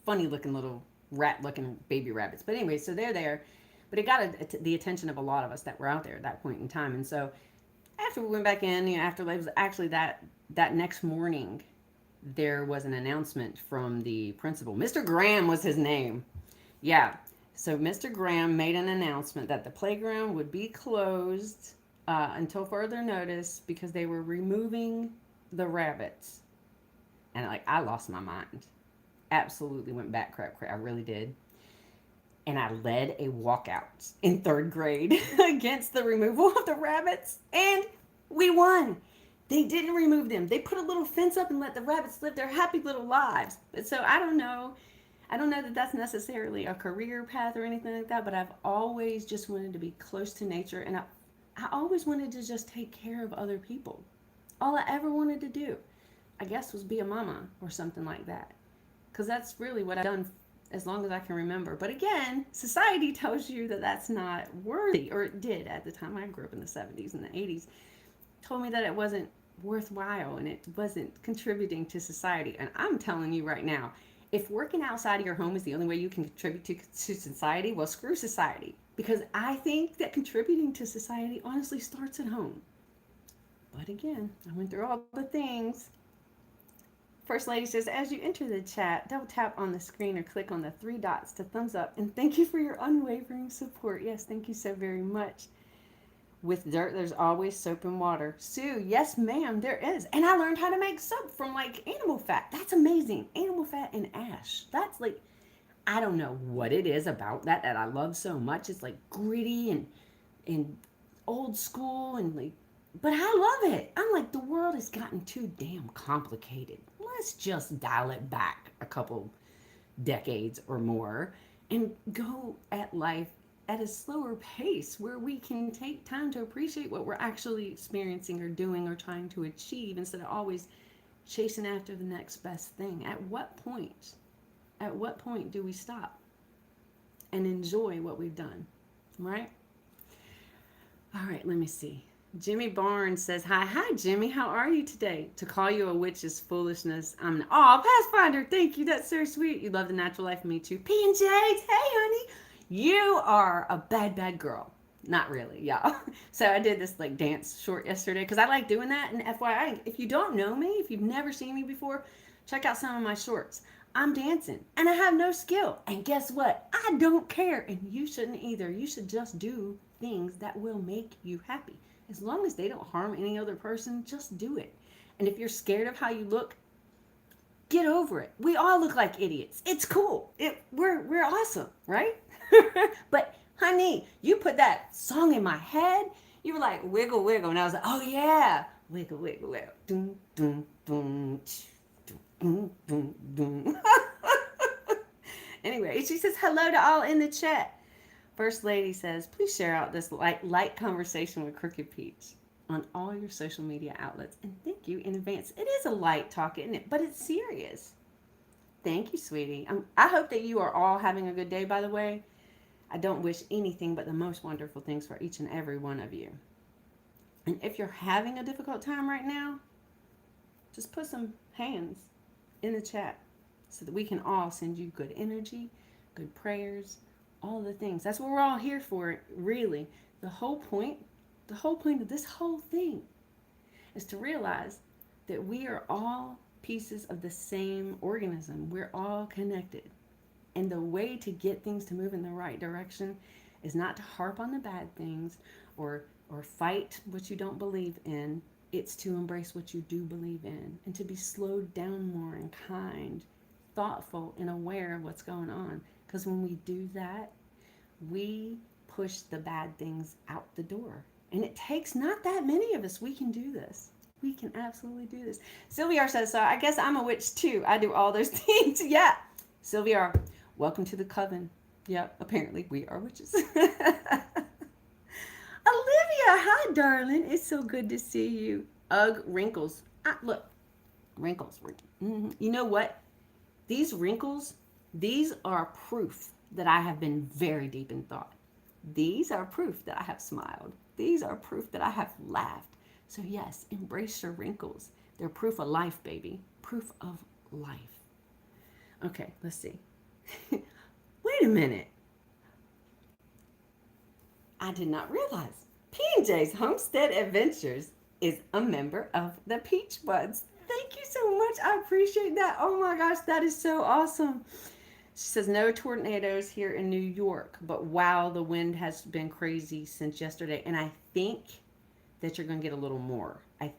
funny looking little rat looking baby rabbits. But anyway, so they're there, but it got the attention of a lot of us that were out there at that point in time, and so after we went back in, after it was actually that next morning, there was an announcement from the principal. Mr. Graham was his name. Yeah. So Mr. Graham made an announcement that the playground would be closed until further notice because they were removing the rabbits. And I lost my mind. Absolutely went back crap. I really did. and I led a walkout in third grade against the removal of the rabbits, and we won. They didn't remove them. They put a little fence up and let the rabbits live their happy little lives. But so I don't know. I don't know that that's necessarily a career path or anything like that, but I've always just wanted to be close to nature, and I always wanted to just take care of other people. All I ever wanted to do, I guess, was be a mama or something like that. Because that's really what I've done as long as I can remember. But again, society tells you that that's not worthy, or it did at the time. I grew up in the 70s and the 80s. Told me that it wasn't worthwhile and it wasn't contributing to society. And I'm telling you right now, if working outside of your home is the only way you can contribute to society, well, screw society. Because I think that contributing to society honestly starts at home. But again, I went through all the things. First Lady says, as you enter the chat, double tap on the screen or click on the three dots to thumbs up. And thank you for your unwavering support. Yes, thank you so very much. With dirt, there's always soap and water. Sue, yes, ma'am, there is. And I learned how to make soap from like animal fat. That's amazing. Animal fat and ash. That's like, I don't know what it is about that I love so much. It's like gritty and old school and like, but I love it. I'm like, the world has gotten too damn complicated. Let's just dial it back a couple decades or more and go at life at a slower pace where we can take time to appreciate what we're actually experiencing or doing or trying to achieve instead of always chasing after the next best thing. At what point do we stop and enjoy what we've done, right? All right, let me see. Jimmy Barnes says, hi, Jimmy. How are you today? To call you a witch is foolishness. Pathfinder. Thank you. That's so sweet. You love the natural life. Me too. P&J. Hey, honey. You are a bad girl. Not really, y'all. So I did this like dance short yesterday because I like doing that. And FYI, if you don't know me, if you've never seen me before, check out some of my shorts. I'm dancing and I have no skill. And guess what? I don't care. And you shouldn't either. You should just do things that will make you happy. As long as they don't harm any other person, just do it. And if you're scared of how you look, get over it. We all look like idiots. It's cool. We're awesome, right? But honey, you put that song in my head. You were like, wiggle, wiggle. And I was like, oh yeah. Wiggle, wiggle, wiggle. Doom, doom, doom, doom, doom, doom. Anyway, she says hello to all in the chat. First Lady says, please share out this light conversation with Crooked Peach on all your social media outlets. And thank you in advance. It is a light talk, isn't it? But it's serious. Thank you, sweetie. I hope that you are all having a good day, by the way. I don't wish anything but the most wonderful things for each and every one of you. And if you're having a difficult time right now, just put some hands in the chat so that we can all send you good energy, good prayers, all the things. That's what we're all here for, really. The whole point of this whole thing is to realize that we are all pieces of the same organism. We're all connected. And the way to get things to move in the right direction is not to harp on the bad things or fight what you don't believe in. It's to embrace what you do believe in and to be slowed down more and kind, thoughtful, and aware of what's going on. Because when we do that, we push the bad things out the door. And it takes not that many of us. We can do this. We can absolutely do this. Sylvia says, so I guess I'm a witch too. I do all those things. Yeah. Sylvia, welcome to the coven. Yep, apparently we are witches. Olivia, hi, darling. It's so good to see you. Ugh, wrinkles. Look, wrinkles. Mm-hmm. You know what? These wrinkles, these are proof that I have been very deep in thought. These are proof that I have smiled. These are proof that I have laughed. So yes, embrace your wrinkles. They're proof of life, baby. Proof of life. Okay, let's see. Wait a minute. I did not realize P&J's Homestead Adventures is a member of the Peach Buds. Thank you so much. I appreciate that. Oh my gosh, that is so awesome. She says, no tornadoes here in New York, but wow, the wind has been crazy since yesterday. And I think that you're going to get a little more. I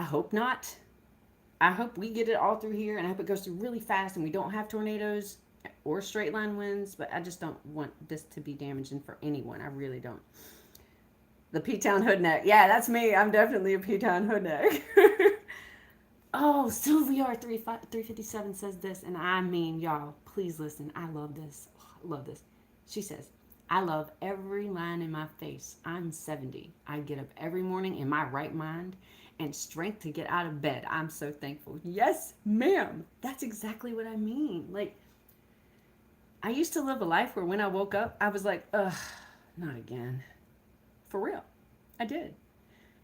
hope not. I hope we get it all through here, and I hope it goes through really fast and we don't have tornadoes or straight line winds, but I just don't want this to be damaging for anyone. I really don't. The P-Town Hoodneck. Yeah, that's me. I'm definitely a P-Town Hoodneck. Oh, Sylvia 357 says this, and I mean, y'all, please listen. I love this. Oh, I love this. She says, I love every line in my face. I'm 70. I get up every morning in my right mind and strength to get out of bed. I'm so thankful. Yes, ma'am. That's exactly what I mean. Like, I used to live a life where when I woke up, I was like, ugh, not again. For real. I did.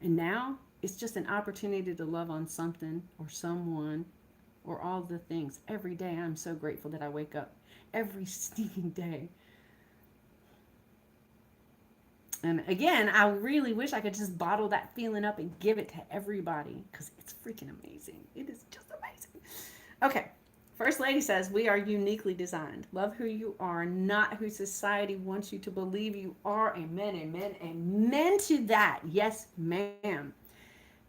And now it's just an opportunity to love on something or someone or all the things. Every day I'm so grateful that I wake up. Every stinking day. And again, I really wish I could just bottle that feeling up and give it to everybody because it's freaking amazing. It is just amazing. Okay. First Lady says, we are uniquely designed. Love who you are, not who society wants you to believe you are. Amen, amen, amen to that. Yes, ma'am.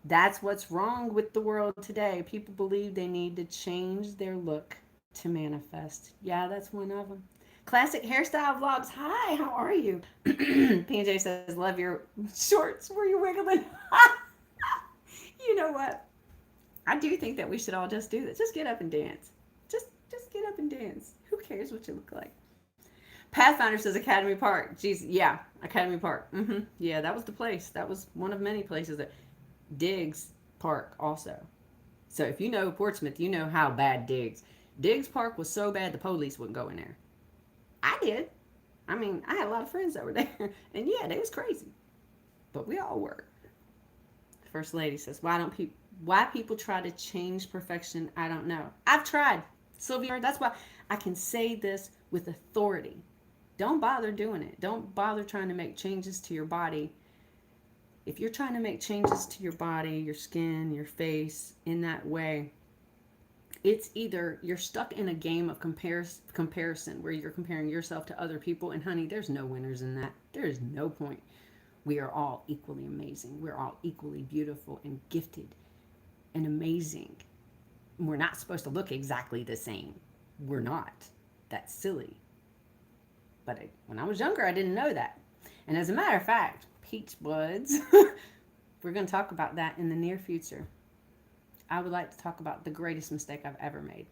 That's what's wrong with the world today. People believe they need to change their look to manifest. Yeah, that's one of them. Classic Hairstyle Vlogs. Hi, how are you? PJ says, love your shorts. Were you wiggling? You know what? I do think that we should all just do this. Just get up and dance. Just get up and dance. Who cares what you look like? Pathfinder says Academy Park. Jeez, yeah, Academy Park. Yeah, that was the place. That was one of many places. That Diggs Park also. So if you know Portsmouth, you know how bad Diggs Park was so bad the police wouldn't go in there. I did. I mean, I had a lot of friends that were there, and yeah, they was crazy. But we all were. First Lady says, why people try to change perfection, I don't know. I've tried. Sylvia, that's why I can say this with authority. Don't bother doing it. Don't bother trying to make changes to your body. If you're trying to make changes to your body, your skin, your face in that way, it's either you're stuck in a game of comparison where you're comparing yourself to other people, and honey, there's no winners in that. There is no point. We are all equally amazing. We're all equally beautiful and gifted and amazing. We're not supposed to look exactly the same. We're not. That's silly. But when I was younger, I didn't know that. And as a matter of fact, Peach Buds, we're going to talk about that in the near future. I would like to talk about the greatest mistake I've ever made.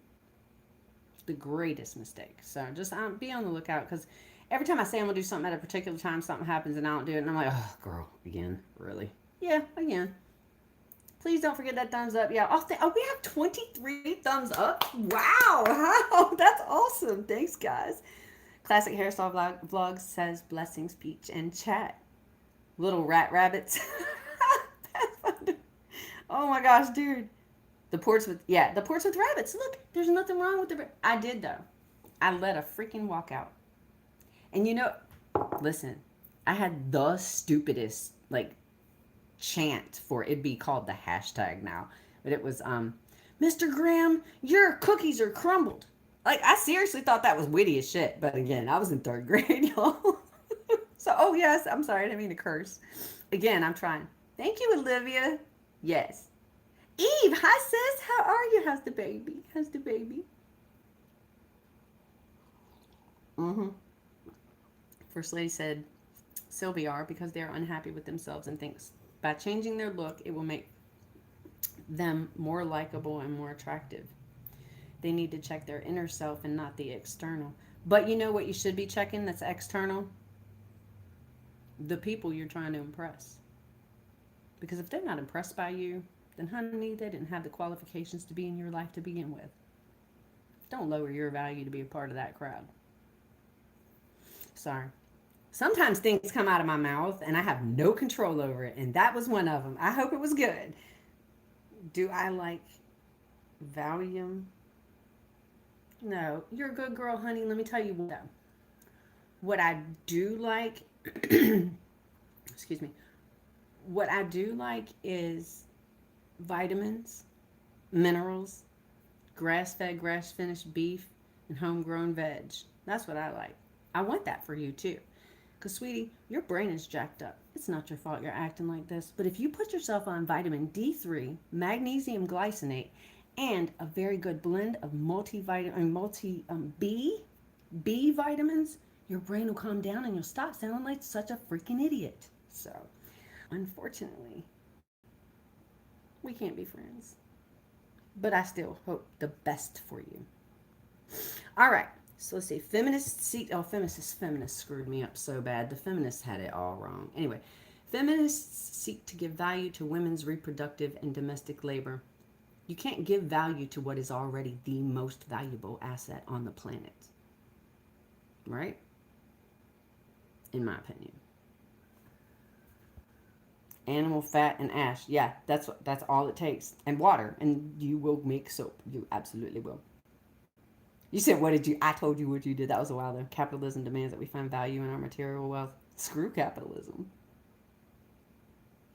The greatest mistake. So just be on the lookout, because every time I say I'm going to do something at a particular time, something happens and I don't do it. And I'm like, oh, girl, again? Really? Yeah, again. Please don't forget that thumbs up. Yeah, we have 23 thumbs up. Wow, that's awesome. Thanks, guys. Classic Hairstyle Vlog says, blessings, Peach, and chat. Little rat rabbits. Oh my gosh, dude. The Portsmouth rabbits. Look, there's nothing wrong with the. I did though. I let a freaking walkout. And you know, listen, I had the stupidest chant for it'd be called the hashtag now, but it was Mr. Graham, your cookies are crumbled. I seriously thought that was witty as shit, but again, I was in 3rd grade, y'all. So, oh yes, I'm sorry, I didn't mean to curse. Again, I'm trying. Thank you, Olivia. Yes. Eve, hi sis, how are you? How's the baby? First Lady said Sylvia are because they're unhappy with themselves and thinks by changing their look, it will make them more likable and more attractive. They need to check their inner self and not the external. But you know what you should be checking that's external? The people you're trying to impress. Because if they're not impressed by you, then honey, they didn't have the qualifications to be in your life to begin with. Don't lower your value to be a part of that crowd. Sorry. Sometimes things come out of my mouth and I have no control over it, and that was one of them. I hope it was good. Do I like Valium? No. You're a good girl, honey. Let me tell you what. What I do like, excuse me, what I do like is vitamins, minerals, grass-fed, grass-finished beef, and homegrown veg. That's what I like. I want that for you too. Because, sweetie, your brain is jacked up. It's not your fault you're acting like this. But if you put yourself on vitamin D3, magnesium glycinate, and a very good blend of multi-B, B vitamins, your brain will calm down and you'll stop sounding like such a freaking idiot. So, unfortunately, we can't be friends. But I still hope the best for you. All right. So let's see. Feminists screwed me up so bad. The feminists had it all wrong. Anyway, feminists seek to give value to women's reproductive and domestic labor. You can't give value to what is already the most valuable asset on the planet. Right? In my opinion. Animal fat and ash. Yeah, that's all it takes. And water. And you will make soap. You absolutely will. You said, what did you? I told you what you did. That was a while ago. Capitalism demands that we find value in our material wealth. Screw capitalism.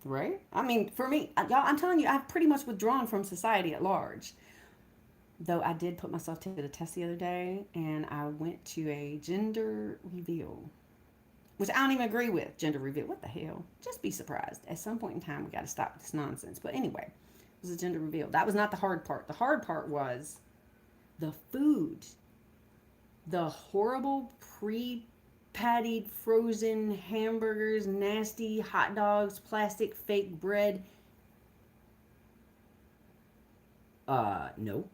Right? I mean, for me, y'all, I'm telling you, I've pretty much withdrawn from society at large. Though I did put myself to the test the other day, and I went to a gender reveal, which I don't even agree with. Gender reveal. What the hell? Just be surprised. At some point in time, we got to stop this nonsense. But anyway, it was a gender reveal. That was not the hard part. The hard part was the food. The horrible pre-pattied frozen hamburgers, nasty hot dogs, plastic fake bread. No.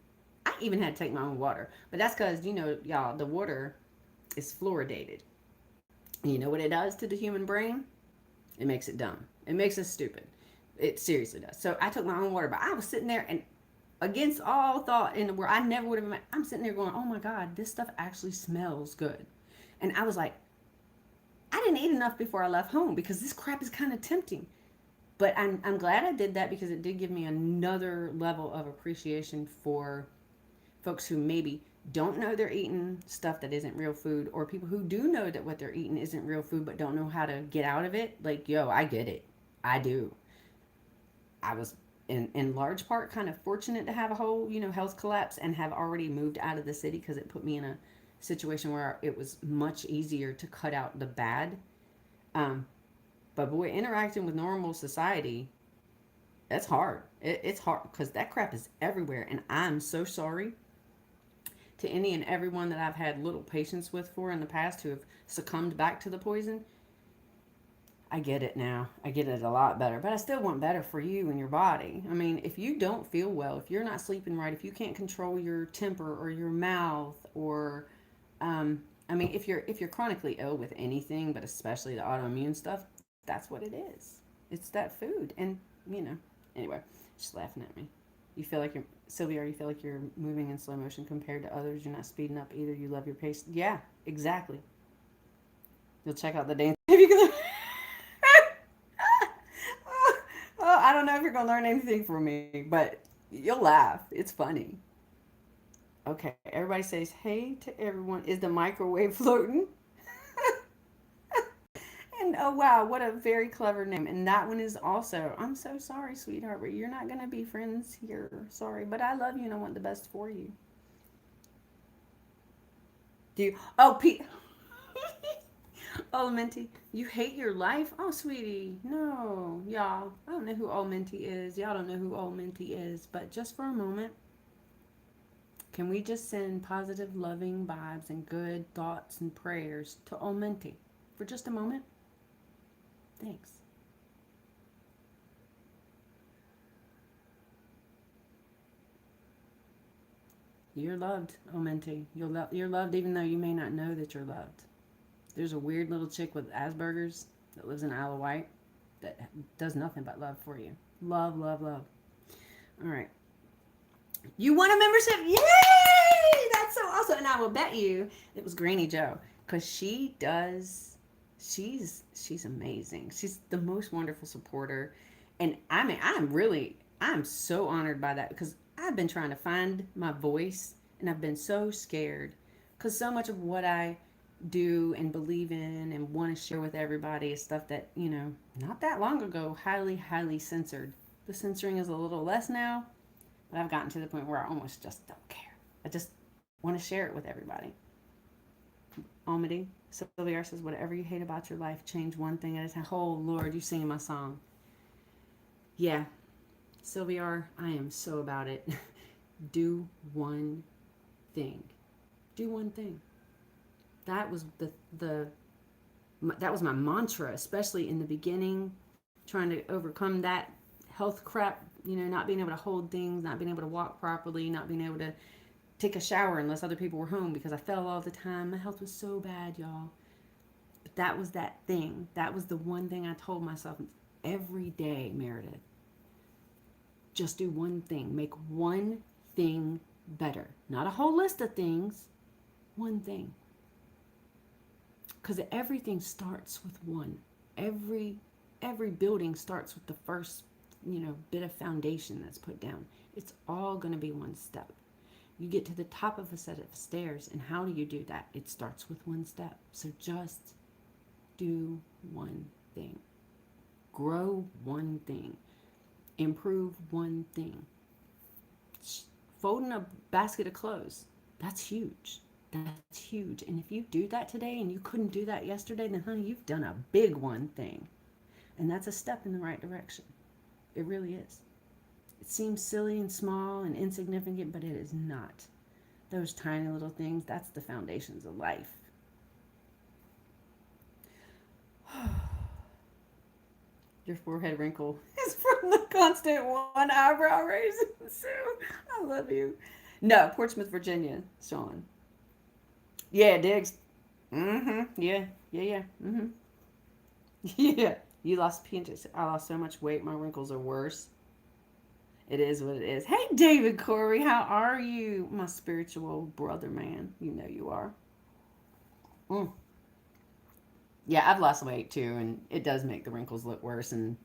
I even had to take my own water. But that's because, y'all, the water is fluoridated. And you know what it does to the human brain? It makes it dumb. It makes us stupid. It seriously does. So I took my own water, but I was sitting there and against all thought in the world, I never would have. I'm sitting there going, "Oh my God, this stuff actually smells good," and I was like, "I didn't eat enough before I left home because this crap is kind of tempting." But I'm glad I did that because it did give me another level of appreciation for folks who maybe don't know they're eating stuff that isn't real food, or people who do know that what they're eating isn't real food but don't know how to get out of it. Like, yo, I get it. I do. I was in large part kind of fortunate to have a whole, health collapse and have already moved out of the city because it put me in a situation where it was much easier to cut out the bad. But boy, interacting with normal society, that's hard. It's hard because that crap is everywhere. And I'm so sorry to any and everyone that I've had little patience with for in the past who have succumbed back to the poison. I get it now. I get it a lot better. But I still want better for you and your body. I mean, if you don't feel well, if you're not sleeping right, if you can't control your temper or your mouth, or I mean, if you're chronically ill with anything, but especially the autoimmune stuff, that's what it is. It's that food. And, anyway, she's laughing at me. You feel like you're, Sylvia, you feel like you're moving in slow motion compared to others. You're not speeding up either. You love your pace. Yeah, exactly. You'll check out the dance. If you can. Oh, I don't know if you're going to learn anything from me, but you'll laugh. It's funny. Okay, everybody says, hey to everyone. Is the microwave floating? And oh, wow, what a very clever name. And that one is also, I'm so sorry, sweetheart, but you're not going to be friends here. Sorry, but I love you and I want the best for you. Do you? Oh, Pete. Oh, Minty, you hate your life? Oh, sweetie, no, y'all. I don't know who old Minty is. Y'all don't know who old Minty is. But just for a moment, can we just send positive, loving vibes and good thoughts and prayers to old Minty for just a moment? Thanks. You're loved, old Minty. You're loved even though you may not know that you're loved. There's a weird little chick with Asperger's that lives in Isle of Wight that does nothing but love for you. Love, love, love. All right. You won a membership. Yay! That's so awesome. And I will bet you it was Granny Joe because she's amazing. She's the most wonderful supporter. And I mean, I'm so honored by that because I've been trying to find my voice and I've been so scared because so much of what I do and believe in and want to share with everybody is stuff that, not that long ago, highly, highly censored. The censoring is a little less now, but I've gotten to the point where I almost just don't care. I just want to share it with everybody. Almedy, Sylvia says, whatever you hate about your life, change one thing at a time. Oh, Lord, you singing my song. Yeah, Sylvia, I am so about it. Do one thing. Do one thing. That was the that was my mantra, especially in the beginning, trying to overcome that health crap, not being able to hold things, not being able to walk properly, not being able to take a shower unless other people were home because I fell all the time. My health was so bad, y'all. But that was that thing. That was the one thing I told myself every day, Meredith. Just do one thing. Make one thing better. Not a whole list of things, one thing. Because everything starts with one. Every building starts with the first, bit of foundation that's put down. It's all going to be one step. You get to the top of a set of stairs, and how do you do that? It starts with one step. So just do one thing. Grow one thing. Improve one thing. Folding a basket of clothes, that's huge. That's huge. And if you do that today and you couldn't do that yesterday, then honey, you've done a big one thing. And that's a step in the right direction. It really is. It seems silly and small and insignificant, but it is not. Those tiny little things, that's the foundations of life. Your forehead wrinkle is from the constant one eyebrow raising. Sue, I love you. No, Portsmouth, Virginia, Sean. Yeah, Diggs. Mm-hmm. Yeah. Mm-hmm. Yeah. You lost inches. I lost so much weight. My wrinkles are worse. It is what it is. Hey, David Corey, how are you? My spiritual brother, man. You know you are. Mm. Yeah, I've lost weight too, and it does make the wrinkles look worse, and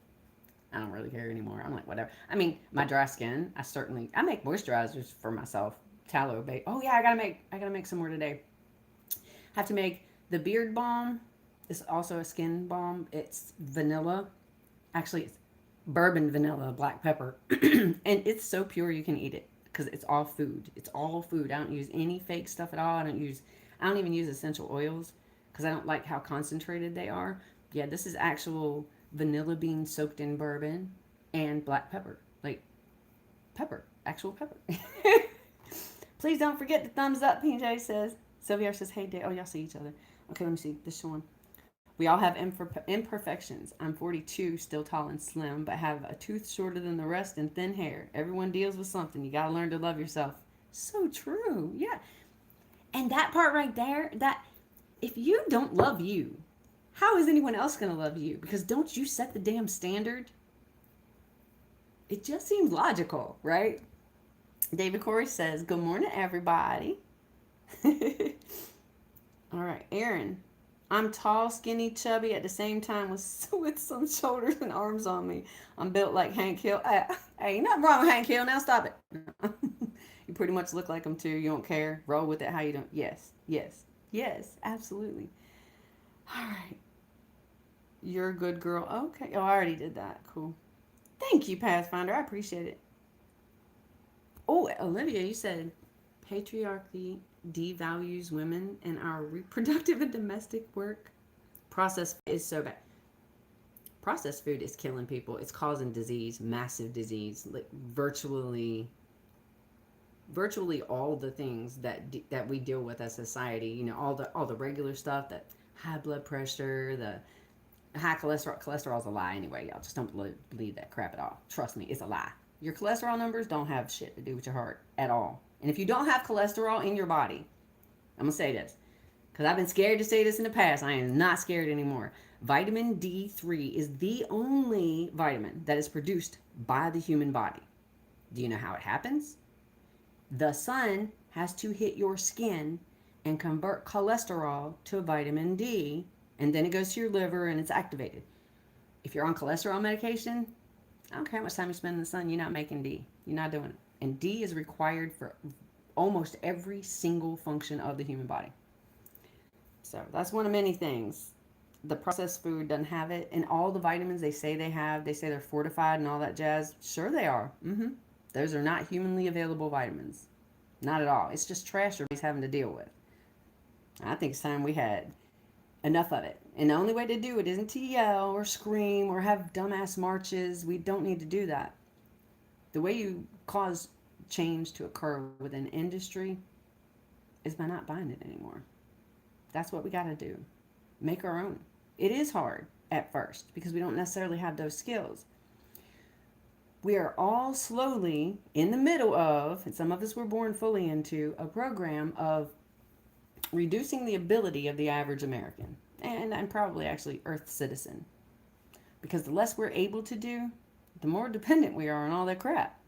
I don't really care anymore. I'm like, whatever. I mean, my dry skin, I make moisturizers for myself. Tallow base. Oh yeah, I gotta make some more today. Have to make the beard balm. It's also a skin balm. It's vanilla. Actually, it's bourbon vanilla black pepper, and it's so pure you can eat it because it's all food. It's all food. I don't use any fake stuff at all. I don't even use essential oils because I don't like how concentrated they are. Yeah, this is actual vanilla bean soaked in bourbon and black pepper, like pepper, actual pepper. Please don't forget the thumbs up. PJ says. Sylvia says, "Hey, Dave." Oh, y'all see each other. Okay, let me see this one. We all have imperfections. I'm 42, still tall and slim, but have a tooth shorter than the rest and thin hair. Everyone deals with something. You got to learn to love yourself. So true. Yeah. And that part right there, that if you don't love you, how is anyone else going to love you? Because don't you set the damn standard? It just seems logical, right? David Corey says, "Good morning, everybody." All right, Aaron. I'm tall, skinny, chubby at the same time with some shoulders and arms on me. I'm built like Hank Hill. Hey, nothing wrong with Hank Hill. Now stop it. You pretty much look like him too. You don't care. Roll with it. How you don't? Yes, absolutely. All right. You're a good girl. Okay. Oh, I already did that. Cool. Thank you, Pathfinder. I appreciate it. Oh, Olivia, you said patriarchy devalues women and our reproductive and domestic work. Processed food is so bad. Processed food is killing people. It's causing disease, massive disease, like virtually all the things that we deal with as society. All the regular stuff, that high blood pressure, the high cholesterol. Cholesterol's a lie anyway, y'all. Just don't believe that crap at all. Trust me, it's a lie. Your cholesterol numbers don't have shit to do with your heart at all. And if you don't have cholesterol in your body, I'm going to say this because I've been scared to say this in the past. I am not scared anymore. Vitamin D3 is the only vitamin that is produced by the human body. Do you know how it happens? The sun has to hit your skin and convert cholesterol to vitamin D, and then it goes to your liver and it's activated. If you're on cholesterol medication, I don't care how much time you spend in the sun, you're not making D. You're not doing it. And D is required for almost every single function of the human body. So that's one of many things. The processed food doesn't have it. And all the vitamins they say they have, they say they're fortified and all that jazz. Sure they are. Mm-hmm. Those are not humanly available vitamins. Not at all. It's just trash everybody's having to deal with. I think it's time we had enough of it. And the only way to do it isn't to yell or scream or have dumbass marches. We don't need to do that. The way you cause change to occur within industry is by not buying it anymore. That's what we got to do. Make our own. It is hard at first because we don't necessarily have those skills. We are all slowly in the middle of, and some of us were born fully into, a program of reducing the ability of the average American and probably actually Earth citizen. Because the less we're able to do, the more dependent we are on all that crap.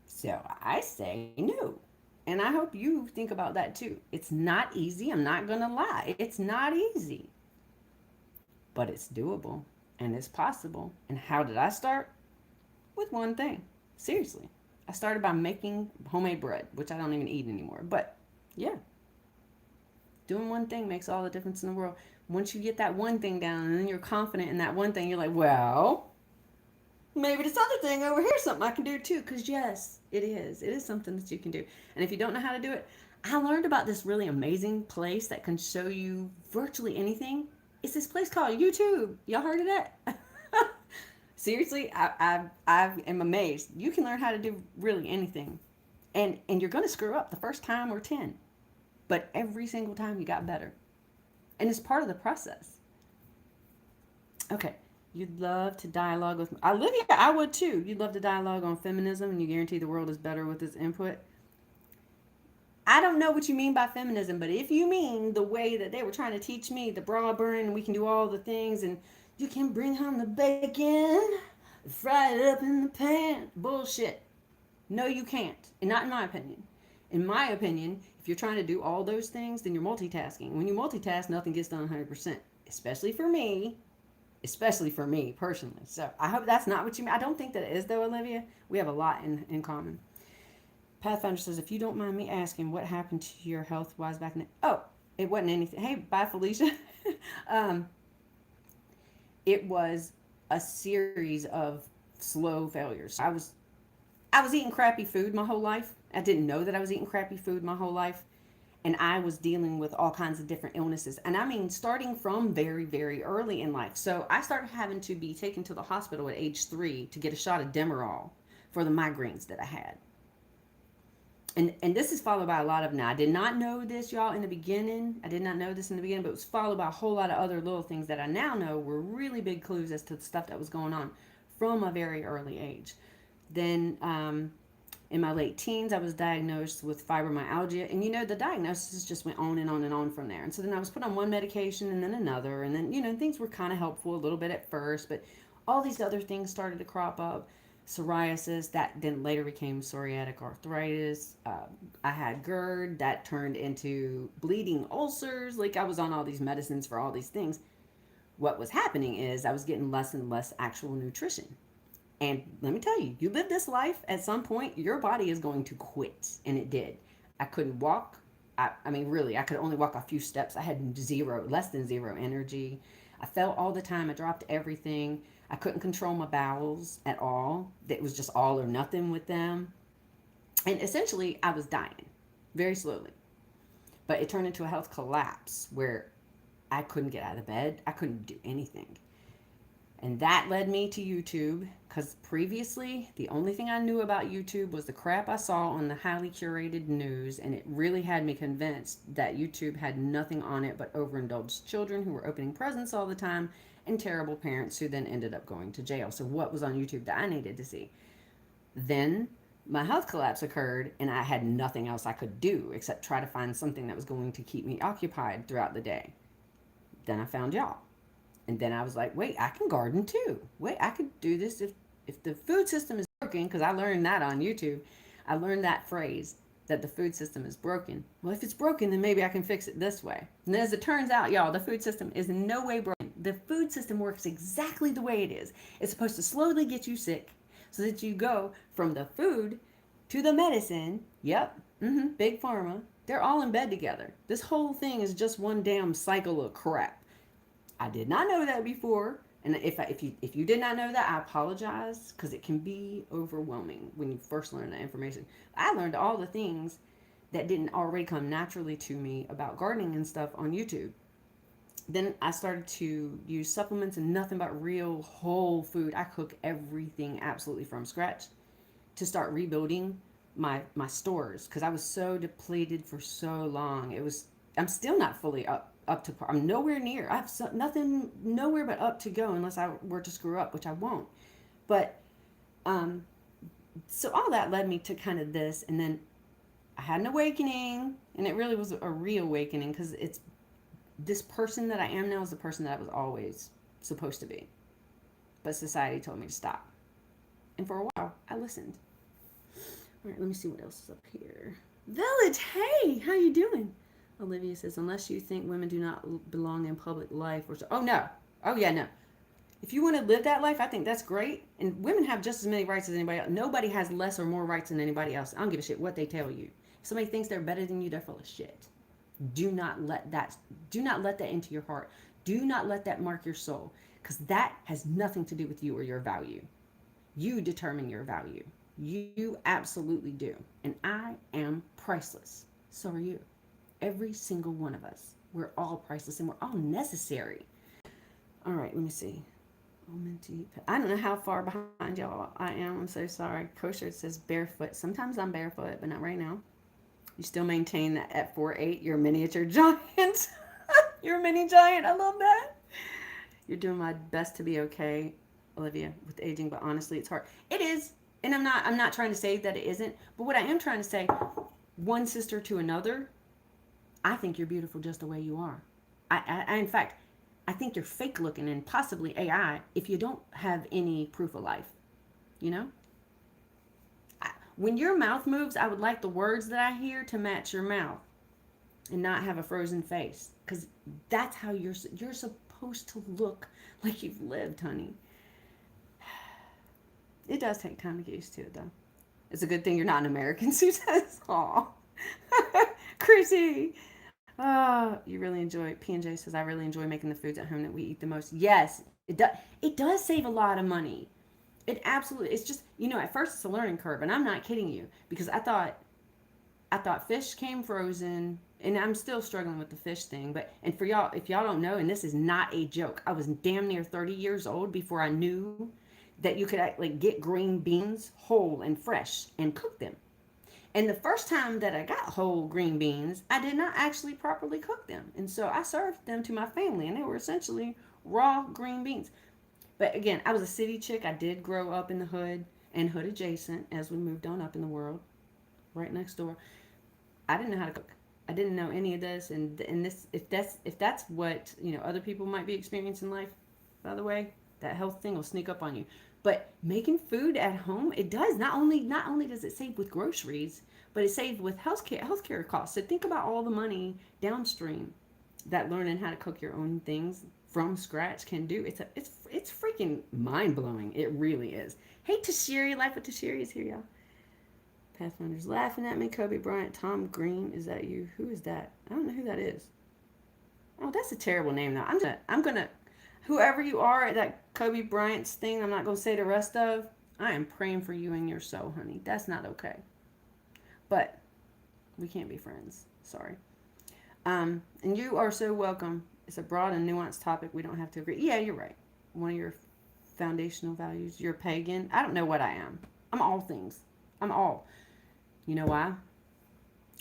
So I say no. And I hope you think about that too. It's not easy. I'm not going to lie. It's not easy. But it's doable and it's possible. And how did I start? With one thing. Seriously. I started by making homemade bread, which I don't even eat anymore. But yeah, doing one thing makes all the difference in the world. Once you get that one thing down and then you're confident in that one thing, you're like, well, maybe this other thing over here is something I can do too. Because yes, it is. It is something that you can do. And if you don't know how to do it, I learned about this really amazing place that can show you virtually anything. It's this place called YouTube. Y'all heard of that? Seriously, I am amazed. You can learn how to do really anything. And you're going to screw up the first time or 10. But every single time you got better. And it's part of the process. Okay. You'd love to dialogue with Olivia. I would too. You'd love to dialogue on feminism and you guarantee the world is better with this input. I don't know what you mean by feminism, but if you mean the way that they were trying to teach me, the bra burn, and we can do all the things, and you can bring home the bacon, fry it up in the pan, bullshit. No, you can't. And not in my opinion. In my opinion, if you're trying to do all those things, then you're multitasking. When you multitask, nothing gets done 100%, especially for me personally. So I hope that's not what you mean. I don't think that it is, though, Olivia. We have a lot in common. Pathfinder says, if you don't mind me asking, what happened to your health-wise back in the... Oh, it wasn't anything. Hey, bye, Felicia. It was a series of slow failures. I was eating crappy food my whole life. I didn't know that I was eating crappy food my whole life. And I was dealing with all kinds of different illnesses. And I mean, starting from very, very early in life. So I started having to be taken to the hospital at age 3 to get a shot of Demerol for the migraines that I had. And this is followed by a lot of, now I did not know this, y'all, in the beginning. I did not know this in the beginning, but it was followed by a whole lot of other little things that I now know were really big clues as to the stuff that was going on from a very early age. Then in my late teens, I was diagnosed with fibromyalgia. And, the diagnosis just went on and on and on from there. And so then I was put on one medication and then another. And then, things were kind of helpful a little bit at first. But all these other things started to crop up. Psoriasis, that then later became psoriatic arthritis. I had GERD, that turned into bleeding ulcers. Like, I was on all these medicines for all these things. What was happening is I was getting less and less actual nutrition. And let me tell you, you live this life, at some point, your body is going to quit. And it did. I couldn't walk. I mean, really, I could only walk a few steps. I had less than zero energy. I felt all the time. I dropped everything. I couldn't control my bowels at all. It was just all or nothing with them. And essentially, I was dying very slowly. But it turned into a health collapse where I couldn't get out of bed. I couldn't do anything. And that led me to YouTube, because previously, the only thing I knew about YouTube was the crap I saw on the highly curated news, and it really had me convinced that YouTube had nothing on it but overindulged children who were opening presents all the time, and terrible parents who then ended up going to jail. So what was on YouTube that I needed to see? Then my health collapse occurred, and I had nothing else I could do except try to find something that was going to keep me occupied throughout the day. Then I found y'all. And then I was like, wait, I can garden too. Wait, I could do this if the food system is broken, because I learned that on YouTube. I learned that phrase, that the food system is broken. Well, if it's broken, then maybe I can fix it this way. And as it turns out, y'all, the food system is in no way broken. The food system works exactly the way it is. It's supposed to slowly get you sick so that you go from the food to the medicine. Yep, big pharma. They're all in bed together. This whole thing is just one damn cycle of crap. I did not know that before, and if you did not know that, I apologize, because it can be overwhelming when you first learn that information. I learned all the things that didn't already come naturally to me about gardening and stuff on YouTube. Then I started to use supplements and nothing but real whole food. I cook everything absolutely from scratch to start rebuilding my stores, because I was so depleted for so long. It was I'm still not fully up to par. I'm nowhere near. I have nothing, nowhere but up to go unless I were to screw up, which I won't. But um, so all that led me to kind of this, and then I had an awakening, and it really was a reawakening because it's this person that I am now is the person that I was always supposed to be. But society told me to stop. And for a while, I listened. All right, let me see what else is up here. Village, hey, how you doing? Olivia says, unless you think women do not belong in public life or so. Oh, no. Oh, yeah, no. If you want to live that life, I think that's great. And women have just as many rights as anybody else. Nobody has less or more rights than anybody else. I don't give a shit what they tell you. If somebody thinks they're better than you, they're full of shit. Do not let that into your heart. Do not let that mark your soul, because that has nothing to do with you or your value. You determine your value. You absolutely do. And I am priceless. So are you. Every single one of us. We're all priceless and we're all necessary. All right, let me see. I don't know how far behind y'all I am. I'm so sorry. Kosher says barefoot. Sometimes I'm barefoot, but not right now. You still maintain that at 4'8", you're a miniature giant. You're a mini giant. I love that. You're doing my best to be okay, Olivia, with aging, but honestly, it's hard. It is, and I'm not trying to say that it isn't. But what I am trying to say, one sister to another, I think you're beautiful just the way you are. I in fact, I think you're fake looking and possibly AI if you don't have any proof of life. You know? When your mouth moves, I would like the words that I hear to match your mouth and not have a frozen face, because that's how you're supposed to look like you've lived, honey. It does take time to get used to it, though. It's a good thing you're not an American, Sue says. Aw. Chrissy. Oh, you really enjoy. P&J says, I really enjoy making the foods at home that we eat the most. Yes, it does. It does save a lot of money. It absolutely, it's just, at first it's a learning curve, and I'm not kidding you, because I thought fish came frozen, and I'm still struggling with the fish thing. And for y'all, if y'all don't know, and this is not a joke, I was damn near 30 years old before I knew that you could get green beans whole and fresh and cook them. And the first time that I got whole green beans, I did not actually properly cook them. And so I served them to my family, and they were essentially raw green beans. But again, I was a city chick. I did grow up in the hood and hood adjacent as we moved on up in the world, right next door. I didn't know how to cook. I didn't know any of this, and this, if that's what other people might be experiencing in life, by the way, that health thing will sneak up on you. But making food at home, it does not only does it save with groceries, but it saves with healthcare costs. So think about all the money downstream that learning how to cook your own things from scratch can do. It's freaking mind blowing. It really is. Hey, Tashiri, Life with Tashiri is here, y'all. Pathfinder's laughing at me. Kobe Bryant, Tom Green, is that you? Who is that? I don't know who that is. Oh, that's a terrible name now. I'm gonna whoever you are at that Kobe Bryant's thing, I'm not gonna say the rest of. I am praying for you and your soul, honey. That's not okay. But we can't be friends. Sorry. And you are so welcome. It's a broad and nuanced topic. We don't have to agree. Yeah, you're right. One of your foundational values. You're pagan. I don't know what I am. I'm all things. I'm all. You know why?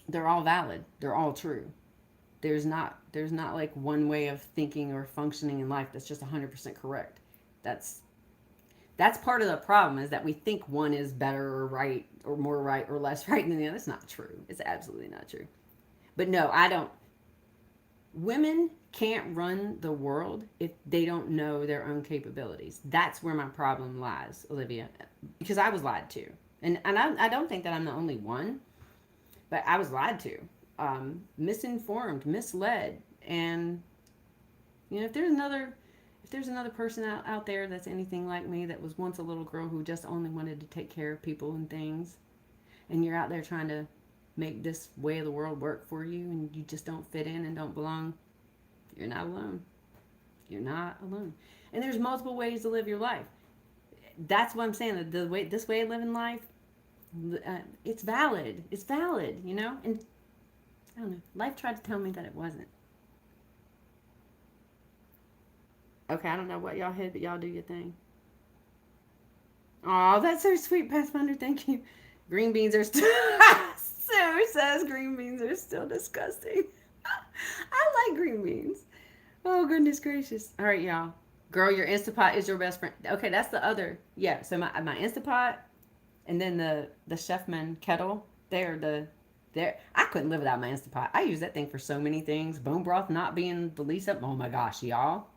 They're all valid. They're all true. There's not like one way of thinking or functioning in life that's just 100% correct. That's part of the problem, is that we think one is better or right or more right or less right than the other. It's not true. It's absolutely not true. But no, I don't. Women can't run the world if they don't know their own capabilities. That's where my problem lies, Olivia, because I was lied to. And I don't think that I'm the only one, but I was lied to, misinformed, misled. And, if there's another person out there that's anything like me, that was once a little girl who just only wanted to take care of people and things, and you're out there trying to make this way of the world work for you, and you just don't fit in and don't belong, you're not alone. You're not alone. And there's multiple ways to live your life. That's what I'm saying. This way of living life, it's valid. It's valid, And I don't know. Life tried to tell me that it wasn't. Okay, I don't know what y'all hit, but y'all do your thing. Oh, that's so sweet, Pathfinder. Thank you. Green beans are still... Sue says green beans are still disgusting. I like green beans. Oh, goodness gracious. All right, y'all. Girl, your Instapot is your best friend. Okay, that's the other. Yeah, so my Instapot and then the Chefman kettle, they're I couldn't live without my Instapot. I use that thing for so many things. Bone broth not being the least of. Oh my gosh, y'all.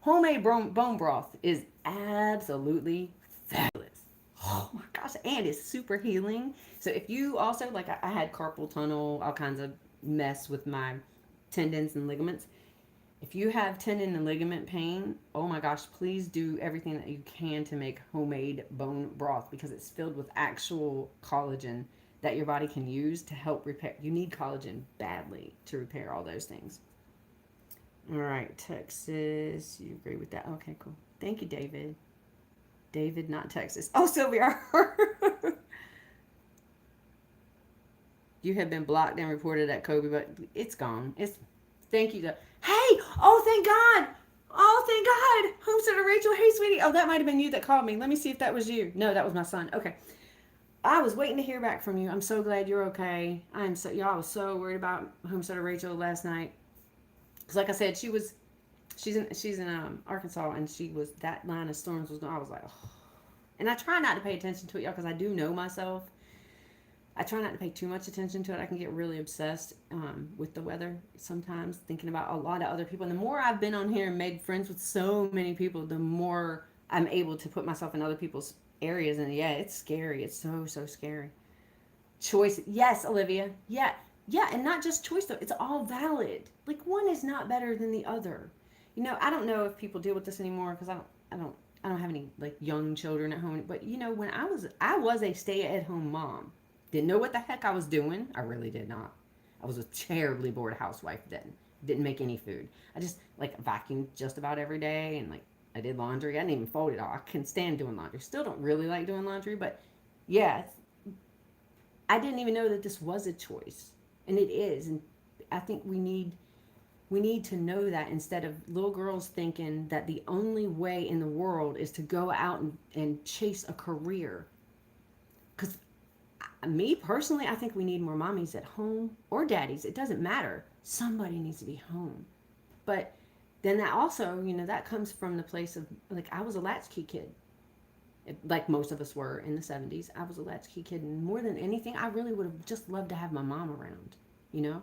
Homemade bone broth is absolutely fabulous. Oh my gosh, and it's super healing. So if you also like, I had carpal tunnel, all kinds of mess with my tendons and ligaments. If you have tendon and ligament pain, oh my gosh, please do everything that you can to make homemade bone broth because it's filled with actual collagen that your body can use to help repair. You need collagen badly to repair all those things. All right, Texas. You agree with that? Okay, cool. Thank you, David. David, not Texas. Oh, Sylvia. You have been blocked and reported at Kobe, but it's gone. It's thank you. Hey, oh thank God. Oh thank God. Homestead Rachel. Hey, sweetie. Oh, that might have been you that called me. Let me see if that was you. No, that was my son. Okay. I was waiting to hear back from you. I'm so glad you're okay. I'm so y'all was so worried about Homestead Rachel last night. Cause like I said, she's in Arkansas, and she was that line of storms was going. I was like, oh. And I try not to pay attention to it, y'all, because I do know myself. I try not to pay too much attention to it. I can get really obsessed with the weather sometimes, thinking about a lot of other people. And the more I've been on here and made friends with so many people, the more I'm able to put myself in other people's areas. And yeah, it's scary. It's so, so scary. Choice. Yes, Olivia. Yeah. Yeah. And not just choice, though. It's all valid. Like, one is not better than the other. I don't know if people deal with this anymore because I don't have any like young children at home. But when I was a stay-at-home mom. Didn't know what the heck I was doing. I really did not. I was a terribly bored housewife then. Didn't make any food. I just like vacuumed just about every day, and like I did laundry. I didn't even fold it all. I can stand doing laundry. Still don't really like doing laundry, but yeah, I didn't even know that this was a choice, and it is. And I think we need to know that instead of little girls thinking that the only way in the world is to go out and chase a career. Because me personally, I think we need more mommies at home or daddies. It doesn't matter. Somebody needs to be home. But then that also, that comes from the place of like I was a latchkey kid. Like most of us were in the 70s. I was a latchkey kid, and more than anything, I really would have just loved to have my mom around, you know?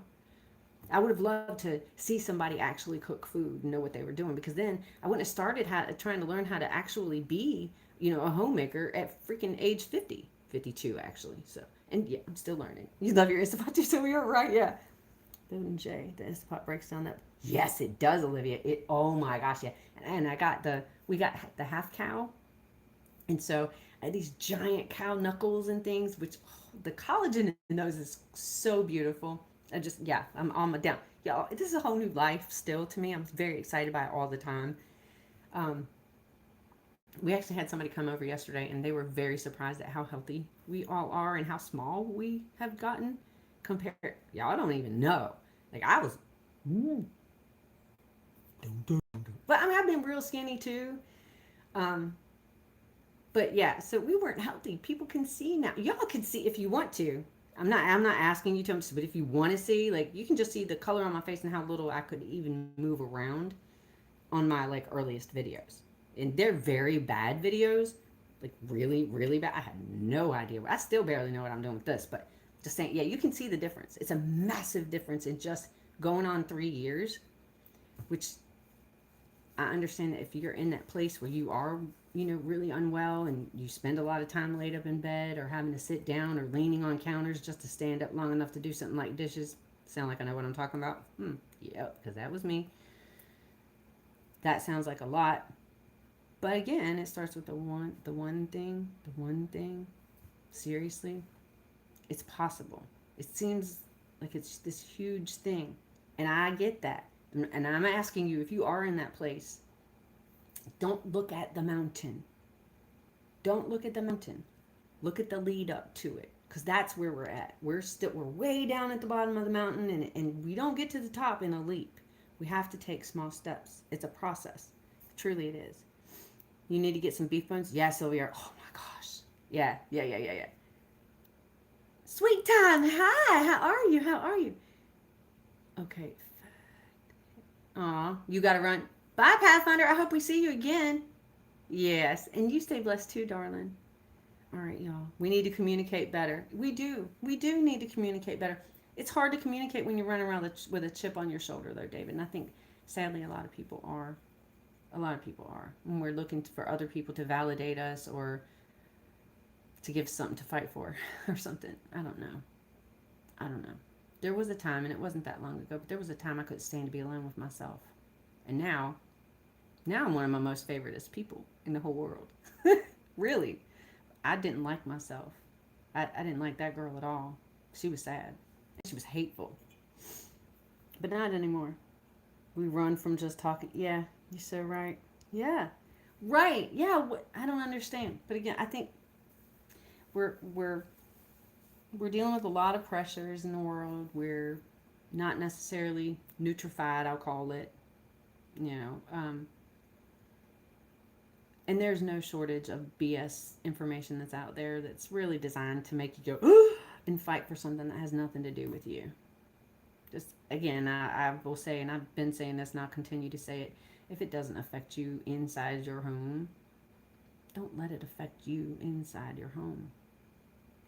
I would have loved to see somebody actually cook food and know what they were doing, because then I wouldn't have started trying to learn how to actually be, a homemaker at freaking age 50, 52 actually. So, and yeah, I'm still learning. You love your Instapot too, so you're right, yeah. Bill and Jay, the Instapot breaks down that. Yes, it does, Olivia. Oh my gosh, yeah. And we got the half cow, and so I had these giant cow knuckles and things, which the collagen in those is so beautiful. Yeah, I'm on my down. Y'all, this is a whole new life still to me. I'm very excited by it all the time. Um, we actually had somebody come over yesterday, and they were very surprised at how healthy we all are and how small we have gotten compared. Y'all don't even know. Like I was, but I mean I've been real skinny too. Um, but yeah, so we weren't healthy. People can see now. Y'all can see if you want to. I'm not asking you to, but if you want to see, like you can just see the color on my face and how little I could even move around on my like earliest videos. And they're very bad videos, like really, really bad. I had no idea. I still barely know what I'm doing with this, but just saying, yeah, you can see the difference. It's a massive difference in just going on 3 years, which I understand that if you're in that place where you are, really unwell and you spend a lot of time laid up in bed or having to sit down or leaning on counters just to stand up long enough to do something like dishes. Sound like I know what I'm talking about? Yep, because that was me. That sounds like a lot. But again, it starts with the one thing. Seriously, it's possible. It seems like it's this huge thing. And I get that. And I'm asking you, if you are in that place, don't look at the mountain. Don't look at the mountain. Look at the lead up to it. Because that's where we're at. We're way down at the bottom of the mountain, and we don't get to the top in a leap. We have to take small steps. It's a process. Truly it is. You need to get some beef bones? Yeah, Sylvia. Oh my gosh. Yeah. Sweet time. Hi. How are you? Okay. Aw, you got to run. Bye, Pathfinder. I hope we see you again. Yes. And you stay blessed too, darling. All right, y'all. We need to communicate better. We do. We do need to communicate better. It's hard to communicate when you run around with a chip on your shoulder, though, David. And I think, sadly, a lot of people are. A lot of people are. When we're looking for other people to validate us or to give something to fight for or something. I don't know. I don't know. There was a time, and it wasn't that long ago, but there was a time I couldn't stand to be alone with myself. And now I'm one of my most favoriteest people in the whole world. Really. I didn't like myself. I didn't like that girl at all. She was sad. She was hateful. But not anymore. We run from just talking. Yeah, you're so right. Yeah. Right. Yeah, I don't understand. But again, I think we're we're we're dealing with a lot of pressures in the world. We're not necessarily nutrified, I'll call it. You know, and there's no shortage of BS information that's out there that's really designed to make you go and fight for something that has nothing to do with you. Just again, I will say, and I've been saying this and I'll continue to say it, if it doesn't affect you inside your home, don't let it affect you inside your home.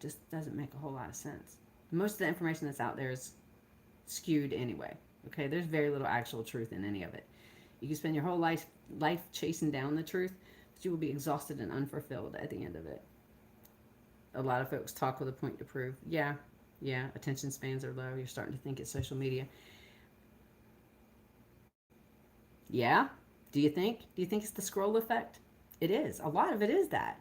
Just doesn't make a whole lot of sense. Most of the information that's out there is skewed anyway. Okay, there's very little actual truth in any of it. You can spend your whole life chasing down the truth, but you will be exhausted and unfulfilled at the end of it. A lot of folks talk with a point to prove. Yeah, attention spans are low. You're starting to think it's social media. Yeah, do you think? Do you think it's the scroll effect? It is. A lot of it is that.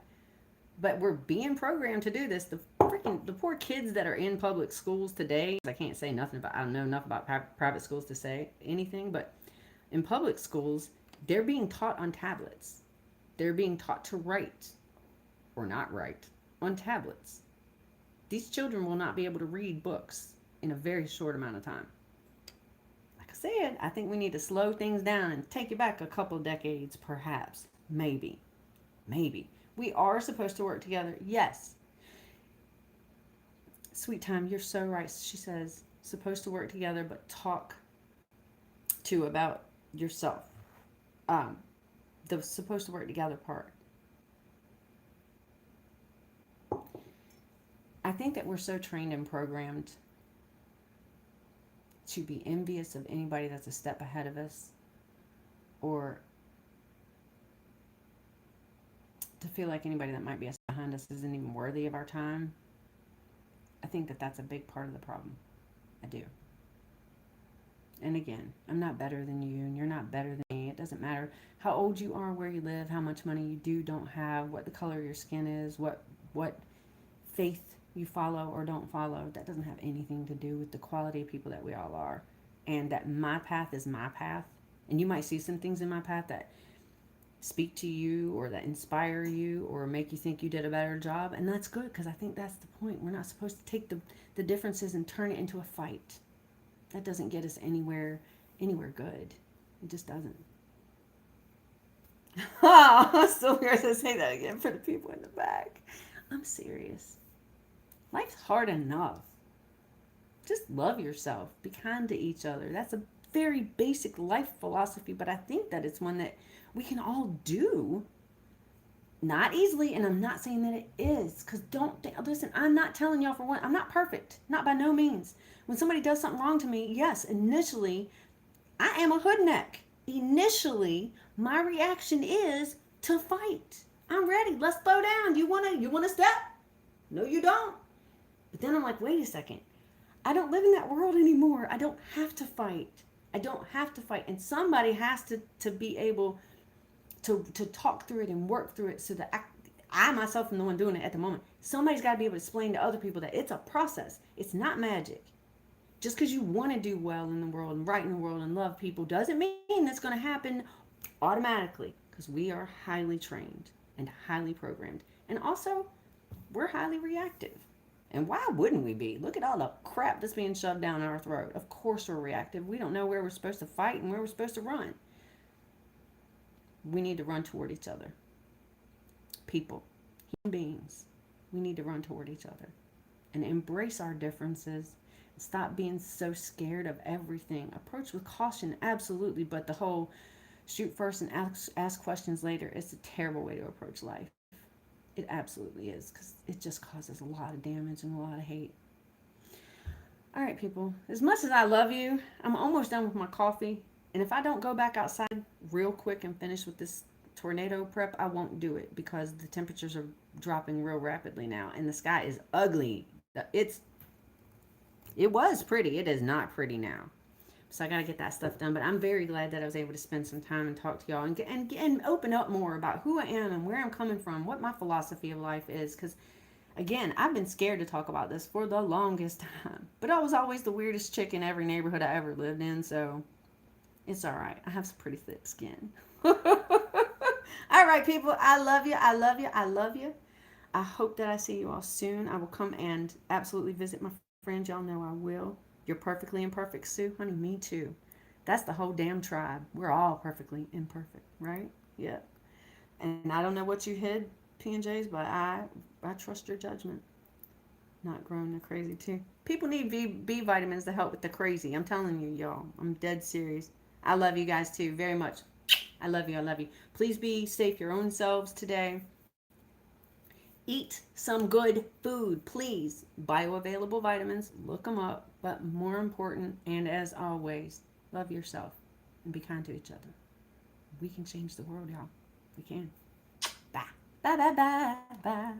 But we're being programmed to do this. The poor kids that are in public schools today. I can't say nothing about. I don't know enough about private schools to say anything. But in public schools, they're being taught on tablets. They're being taught to write or not write on tablets. These children will not be able to read books in a very short amount of time. Like I said, I think we need to slow things down and take it back a couple of decades, perhaps. Maybe. We are supposed to work together. Yes. Sweet Time, you're so right. She says, supposed to work together, but talk to about yourself. The supposed to work together part. I think that we're so trained and programmed to be envious of anybody that's a step ahead of us, or to feel like anybody that might be behind us isn't even worthy of our time. I think that that's a big part of the problem. I do. And again, I'm not better than you, and you're not better than me. It doesn't matter how old you are, where you live, how much money you don't have, what the color of your skin is, what faith you follow or don't follow. That doesn't have anything to do with the quality of people that we all are. And that my path is my path. And you might see some things in my path that speak to you or that inspire you or make you think you did a better job. And that's good, because I think that's the point. We're not supposed to take the differences and turn it into a fight. That doesn't get us anywhere good. It just doesn't. Oh, I'm still here to say that again for the people in the back. I'm serious. Life's hard enough. Just love yourself. Be kind to each other. That's a very basic life philosophy, but I think that it's one that we can all do. Not easily, and I'm not saying that it is, because listen, I'm not telling y'all for one, I'm not perfect. Not by no means. When somebody does something wrong to me, yes, initially, I am a hoodneck. Initially, my reaction is to fight. I'm ready. Let's throw down. You wanna step? No, you don't. But then I'm like, wait a second. I don't live in that world anymore. I don't have to fight. And somebody has to be able to talk through it and work through it, so that I myself am the one doing it at the moment. Somebody's got to be able to explain to other people that it's a process. It's not magic. Just because you want to do well in the world and right in the world and love people doesn't mean that's going to happen automatically, because we are highly trained and highly programmed. And also, we're highly reactive. And why wouldn't we be? Look at all the crap that's being shoved down our throat. Of course we're reactive. We don't know where we're supposed to fight and where we're supposed to run. We need to run toward each other. People, human beings, we need to run toward each other and embrace our differences. Stop being so scared of everything. Approach with caution, absolutely, but the whole shoot first and ask questions later is a terrible way to approach life. It absolutely is, because it just causes a lot of damage and a lot of hate. All right, people. As much as I love you, I'm almost done with my coffee. And if I don't go back outside real quick and finish with this tornado prep, I won't do it because the temperatures are dropping real rapidly now and the sky is ugly. It was pretty. It is not pretty now. So I got to get that stuff done. But I'm very glad that I was able to spend some time and talk to y'all and open up more about who I am and where I'm coming from, what my philosophy of life is. Because, again, I've been scared to talk about this for the longest time. But I was always the weirdest chick in every neighborhood I ever lived in. So it's all right. I have some pretty thick skin. All right, people. I love you. I love you. I love you. I hope that I see you all soon. I will come and absolutely visit my friends. Y'all know I will. You're perfectly imperfect, Sue. Honey, me too. That's the whole damn tribe. We're all perfectly imperfect, right? Yeah. And I don't know what you hid, P&Js, but I trust your judgment. Not growing the crazy too. People need B vitamins to help with the crazy. I'm telling you, y'all. I'm dead serious. I love you guys too very much. I love you. I love you. Please be safe your own selves today. Eat some good food, please. Bioavailable vitamins, look them up. But more important, and as always, love yourself and be kind to each other. We can change the world, y'all. We can. Bye. Bye, bye, bye, bye.